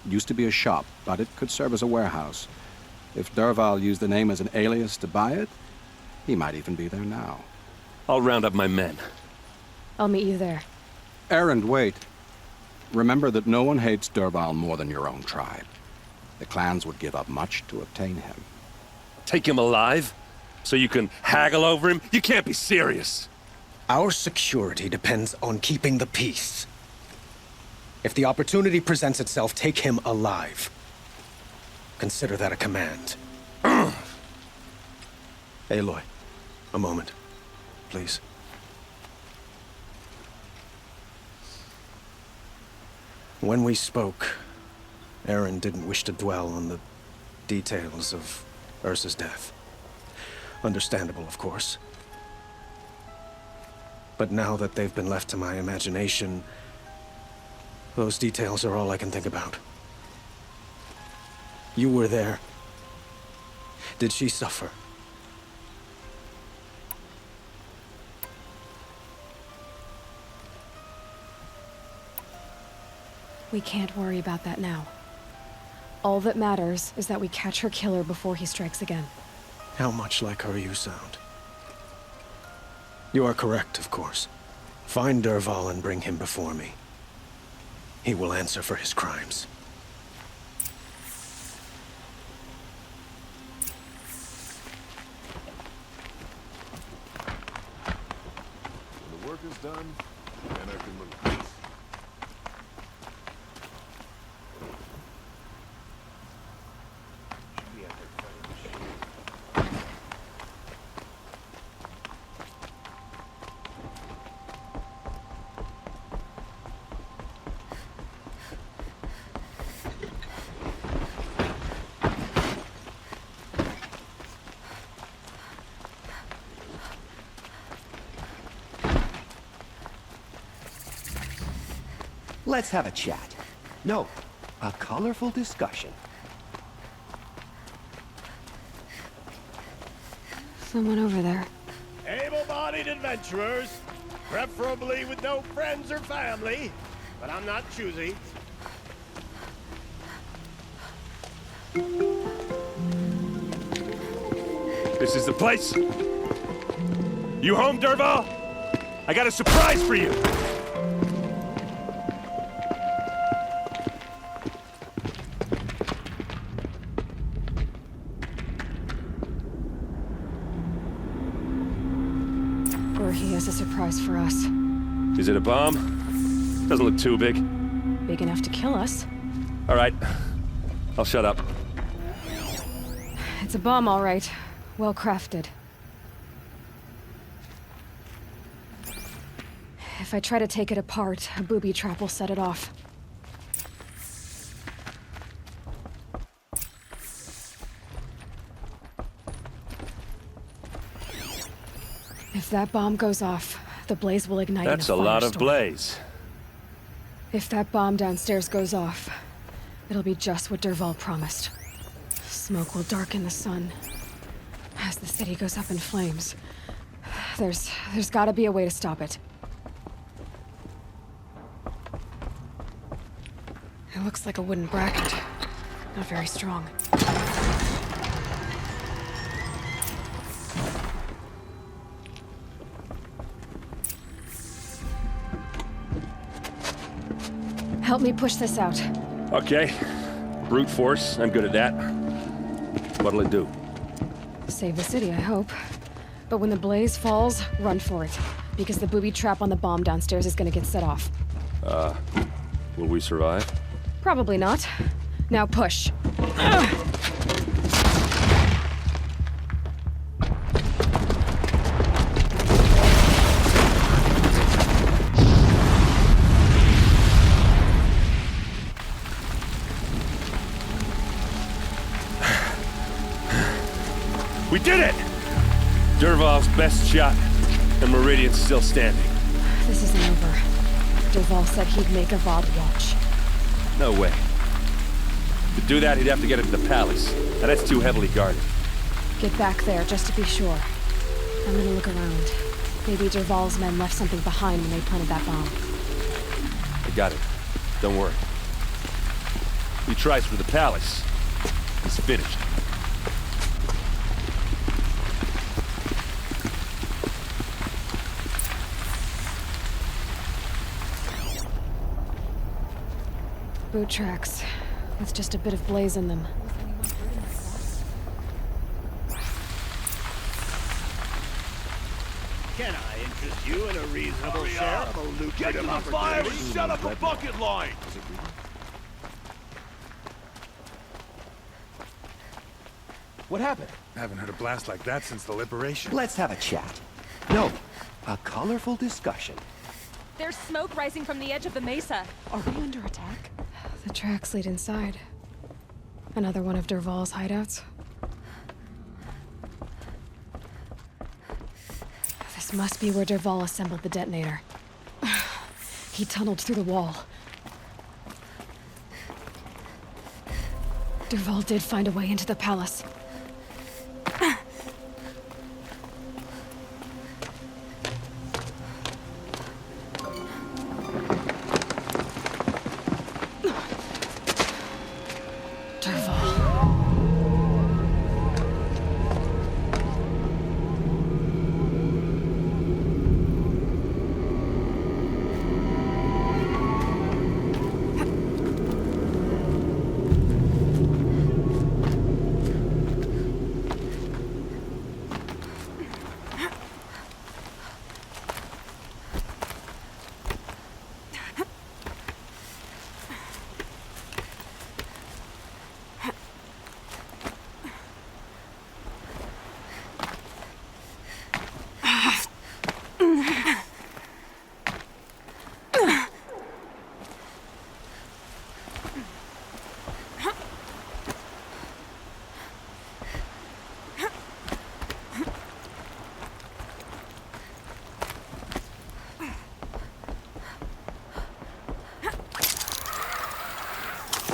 Used to be a shop, but it could serve as a warehouse. If Dervahl used the name as an alias to buy it, he might even be there now. I'll round up my men. I'll meet you there. Erend, wait. Remember that no one hates Dervahl more than your own tribe. The clans would give up much to obtain him. Take him alive? So you can haggle over him? You can't be serious. Our security depends on keeping the peace. If the opportunity presents itself, take him alive. Consider that a command. Aloy, a moment, please. When we spoke, Erend didn't wish to dwell on the details of Ursa's death. Understandable, of course. But now that they've been left to my imagination, those details are all I can think about. You were there. Did she suffer? We can't worry about that now. All that matters is that we catch her killer before he strikes again. How much like her you sound. You are correct, of course. Find Dervahl and bring him before me. He will answer for his crimes. When the work is done, then I can move. Let's have a chat. No, a colorful discussion. Someone over there. Able-bodied adventurers, preferably with no friends or family, but I'm not choosy. This is the place? You home, Dervahl? I got a surprise for you! Or he has a surprise for us. Is it a bomb? Doesn't look too big. Big enough to kill us. All right. I'll shut up. It's a bomb, all right. Well crafted. If I try to take it apart, a booby trap will set it off. If that bomb goes off, the blaze will ignite. That's in a lot of firestorm. blaze. If that bomb downstairs goes off, it'll be just what Dervahl promised. Smoke will darken the sun. As the city goes up in flames, there's gotta be a way to stop it. It looks like a wooden bracket. Not very strong. Help me push this out. Okay. Brute force, I'm good at that. What'll it do? Save the city, I hope. But when the blaze falls, run for it. Because the booby trap on the bomb downstairs is gonna get set off. Will we survive? Probably not. Now push. We did it! Dervahl's best shot, and Meridian's still standing. This isn't over. Dervahl said he'd make a VOD watch. No way. To do that, he'd have to get into the palace, and that's too heavily guarded. Get back there, just to be sure. I'm gonna look around. Maybe Dervahl's men left something behind when they planted that bomb. I got it. Don't worry. He tries for the palace. He's finished. Boot tracks, with just a bit of blaze in them. Can I interest you in a reasonable share of a lucrative Get to the fire and set up a bucket line! What happened? I haven't heard a blast like that since the liberation. Let's have a chat. No, a colorful discussion. There's smoke rising from the edge of the mesa. Are we under attack? The tracks lead inside. Another one of Dervahl's hideouts. This must be where Dervahl assembled the detonator. He tunneled through the wall. Dervahl did find a way into the palace.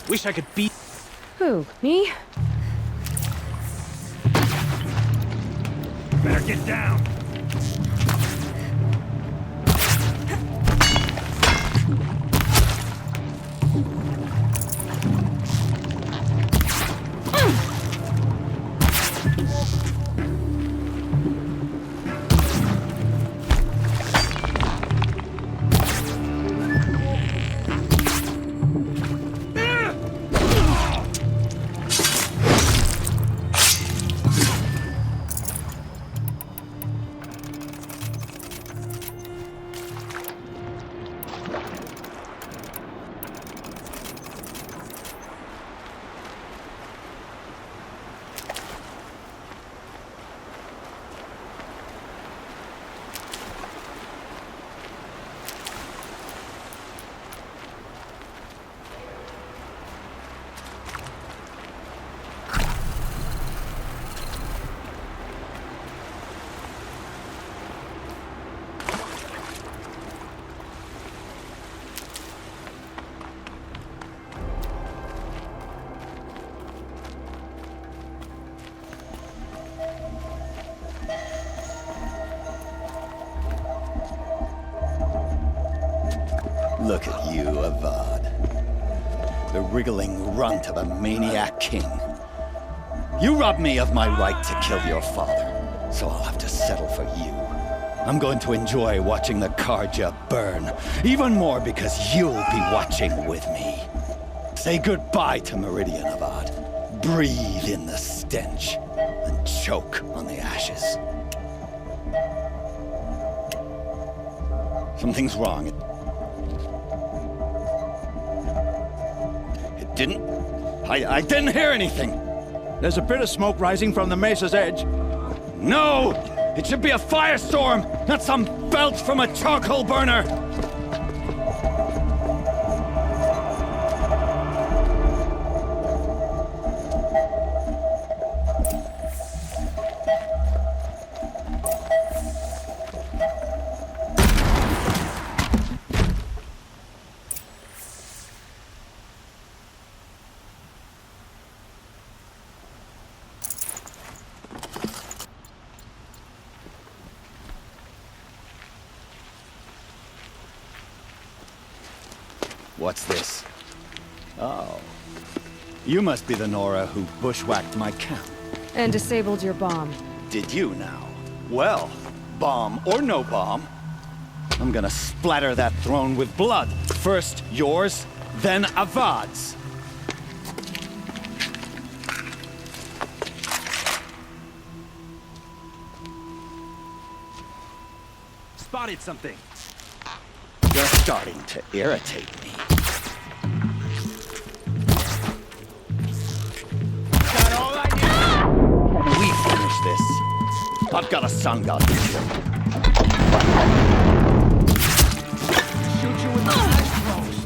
Wish I could beat... Who? Me? Better get down! Look at you, Avad. The wriggling runt of a maniac king. You robbed me of my right to kill your father, so I'll have to settle for you. I'm going to enjoy watching the Karja burn, even more because you'll be watching with me. Say goodbye to Meridian, Avad. Breathe in the stench, and choke on the ashes. Something's wrong. It didn't... I didn't hear anything. There's a bit of smoke rising from the mesa's edge. No! It should be a firestorm, not some belch from a charcoal burner! What's this? Oh. You must be the Nora who bushwhacked my camp. And disabled your bomb. Did you now? Well, bomb or no bomb, I'm gonna splatter that throne with blood. First yours, then Avad's. Spotted something. You're starting to irritate me. Got all I need. We finish this. I've got a sun god. Shoot you with my eyes closed.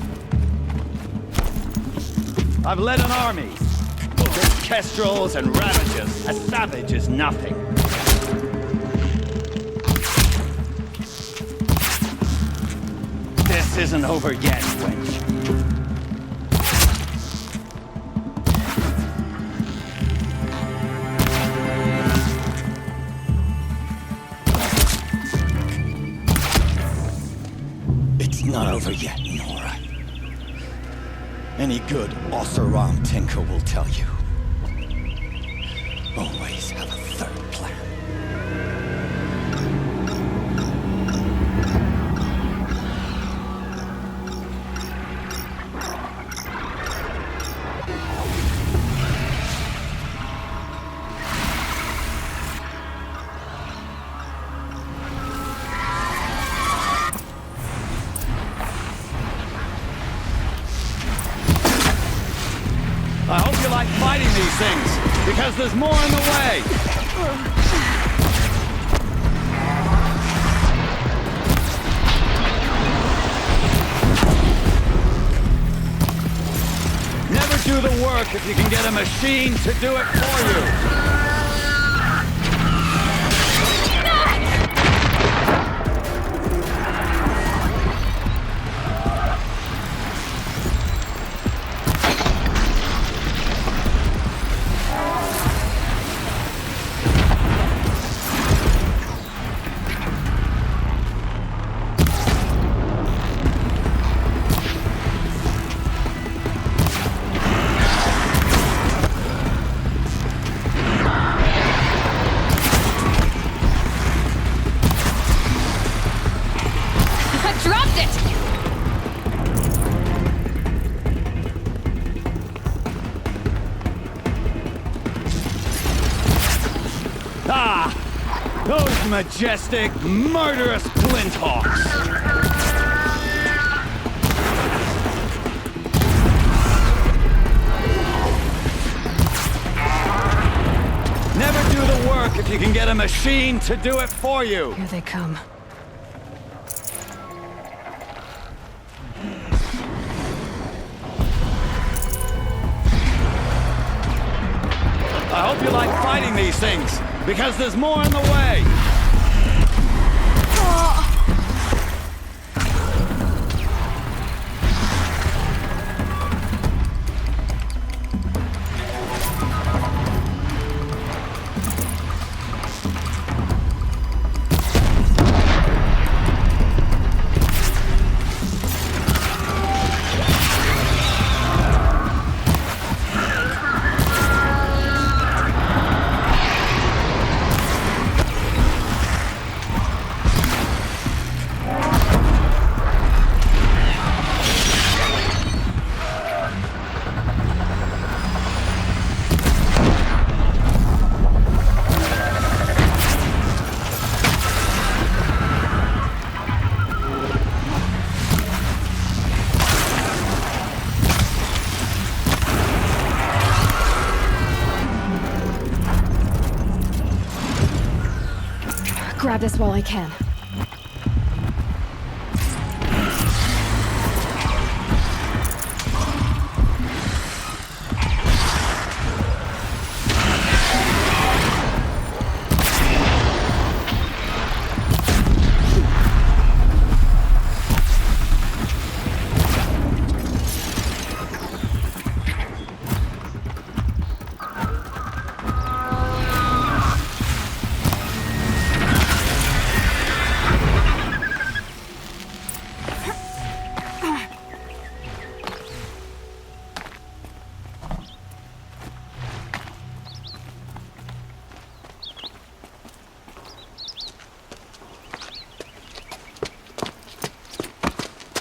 I've led an army. With kestrels and ravages. A savage is nothing. This isn't over yet, wench. It's not over yet, Nora. Any good Oseram tinker will tell you. Always have a third plan. I hope you like fighting these things, because there's more in the way! Never do the work if you can get a machine to do it for you! Dropped it! Ah! Those majestic, murderous flinthawks! Never do the work if you can get a machine to do it for you! Here they come. I hope you like fighting these things, because there's more in the way! grab this while I can.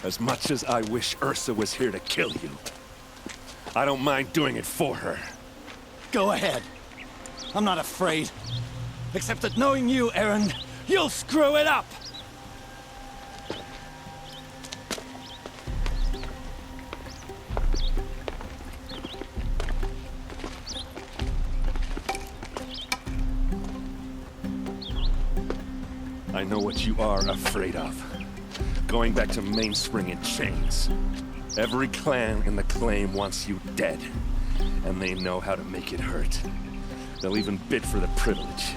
As much as I wish Ursa was here to kill you, I don't mind doing it for her. Go ahead. I'm not afraid. Except that knowing you, Aaron, you'll screw it up! I know what you are afraid of. Going back to Mainspring in chains. Every clan in the claim wants you dead. And they know how to make it hurt. They'll even bid for the privilege.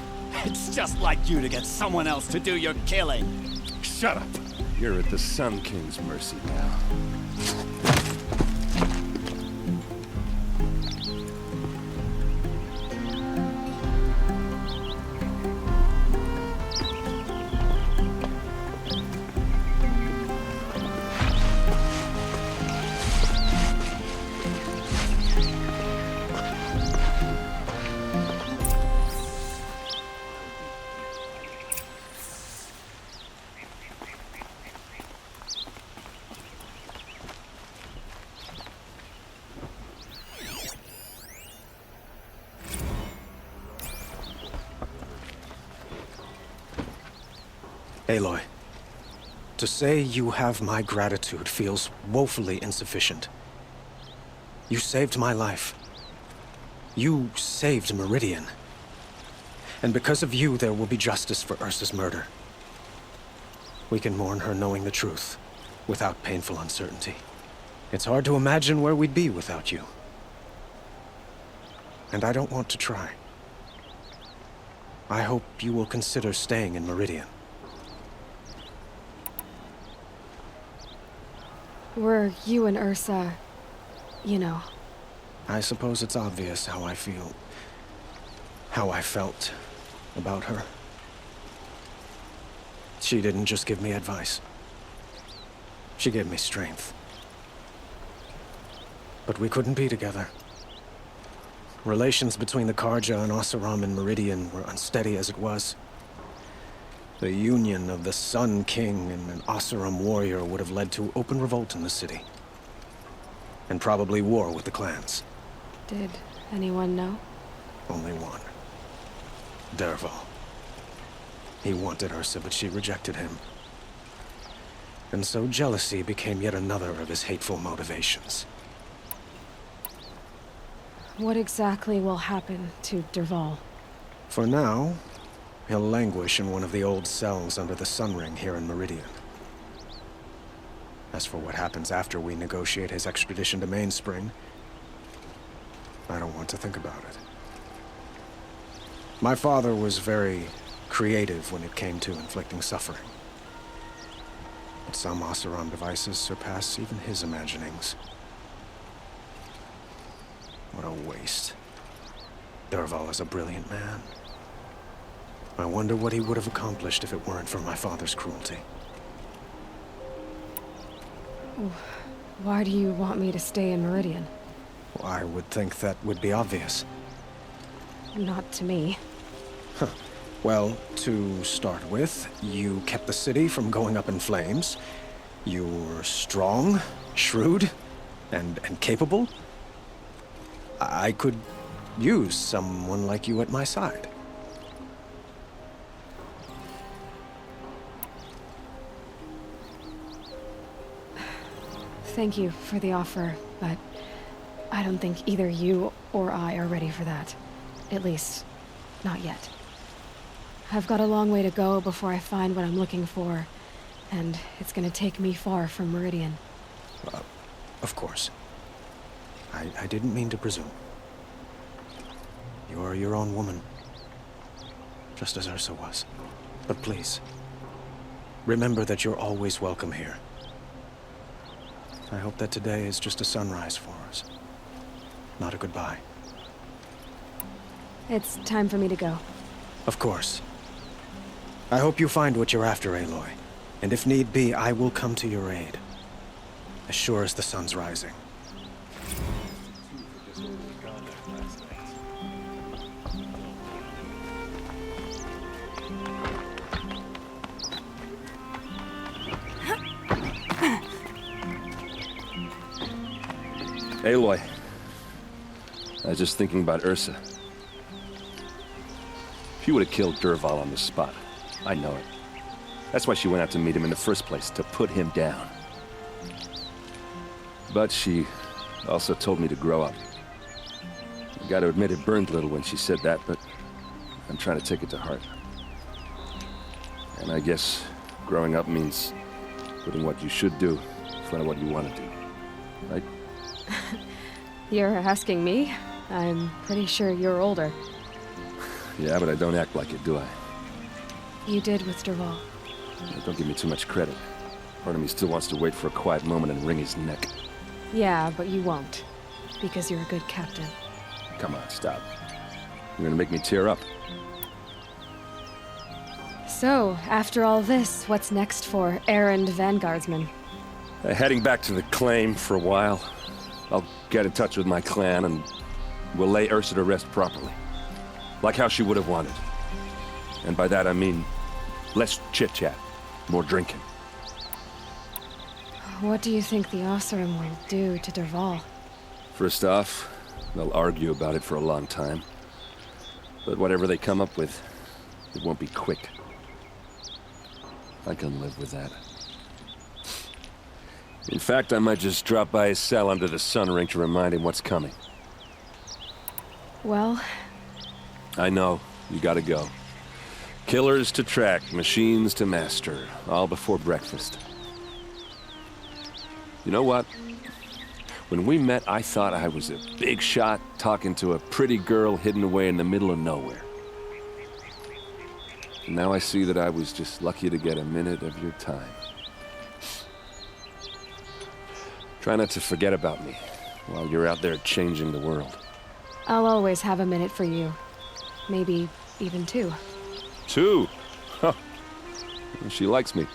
It's just like you to get someone else to do your killing. Shut up! You're at the Sun King's mercy now. Aloy, to say you have my gratitude feels woefully insufficient. You saved my life. You saved Meridian. And because of you, there will be justice for Ursa's murder. We can mourn her knowing the truth, without painful uncertainty. It's hard to imagine where we'd be without you. And I don't want to try. I hope you will consider staying in Meridian. Were you and Ursa, you know. I suppose it's obvious how I feel. How I felt about her. She didn't just give me advice. She gave me strength. But we couldn't be together. Relations between the Karja and Oseram and Meridian were unsteady as it was. The union of the Sun King and an Oseram warrior would have led to open revolt in the city. And probably war with the clans. Did anyone know? Only one. Dervahl. He wanted Ursa, but she rejected him. And so jealousy became yet another of his hateful motivations. What exactly will happen to Dervahl? For now, he'll languish in one of the old cells under the Sun Ring here in Meridian. As for what happens after we negotiate his extradition to Mainspring, I don't want to think about it. My father was very creative when it came to inflicting suffering. But some Oseram devices surpass even his imaginings. What a waste. Dervahl is a brilliant man. I wonder what he would have accomplished if it weren't for my father's cruelty. Why do you want me to stay in Meridian? Well, I would think that would be obvious. Not to me. Huh. Well, to start with, you kept the city from going up in flames. You were strong, shrewd, and capable. I could use someone like you at my side. Thank you for the offer, but I don't think either you or I are ready for that. At least, not yet. I've got a long way to go before I find what I'm looking for, and it's gonna take me far from Meridian. Of course. I didn't mean to presume. You're your own woman, just as Ursa was. But please, remember that you're always welcome here. I hope that today is just a sunrise for us, not a goodbye. It's time for me to go. Of course. I hope you find what you're after, Aloy. And if need be, I will come to your aid. As sure as the sun's rising. Aloy, I was just thinking about Ursa. She would have killed Dervahl on the spot. I know it. That's why she went out to meet him in the first place, to put him down. But she also told me to grow up. I gotta admit it burned a little when she said that, but I'm trying to take it to heart. And I guess growing up means putting what you should do in front of what you want to do, right? You're asking me? I'm pretty sure you're older. Yeah, but I don't act like it, do I? You did with Dervahl. Yeah, don't give me too much credit. Part of me still wants to wait for a quiet moment and wring his neck. Yeah, but you won't. Because you're a good captain. Come on, stop. You're gonna make me tear up. So, after all this, what's next for errand vanguardsman? Heading back to the claim for a while. I'll get in touch with my clan and we'll lay Ursa to rest properly. Like how she would have wanted. And by that I mean less chit-chat, more drinking. What do you think the Oseram will do to Dervahl? First off, they'll argue about it for a long time. But whatever they come up with, it won't be quick. I can live with that. In fact, I might just drop by his cell under the sun ring to remind him what's coming. Well... I know. You gotta go. Killers to track, machines to master, all before breakfast. You know what? When we met, I thought I was a big shot talking to a pretty girl hidden away in the middle of nowhere. And now I see that I was just lucky to get a minute of your time. Try not to forget about me while you're out there changing the world. I'll always have a minute for you. Maybe even two. 2? Huh. She likes me.